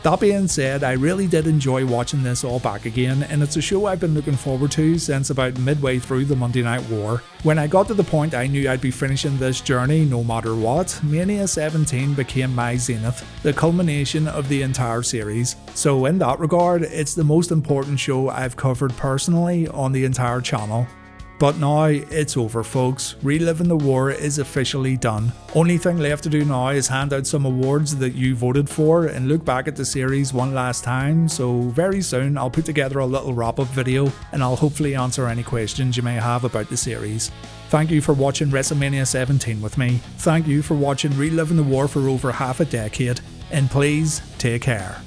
That being said, I really did enjoy watching this all back again, and it's a show I've been looking forward to since about midway through the Monday Night War. When I got to the point I knew I'd be finishing this journey no matter what, Mania 17 became my zenith, the culmination of the entire series. So in that regard, it's the most important show I've covered personally on the entire channel. But now, it's over folks, Reliving the War is officially done. Only thing left to do now is hand out some awards that you voted for and look back at the series one last time, so very soon I'll put together a little wrap-up video and I'll hopefully answer any questions you may have about the series. Thank you for watching WrestleMania 17 with me, thank you for watching Reliving the War for over half a decade, and please take care.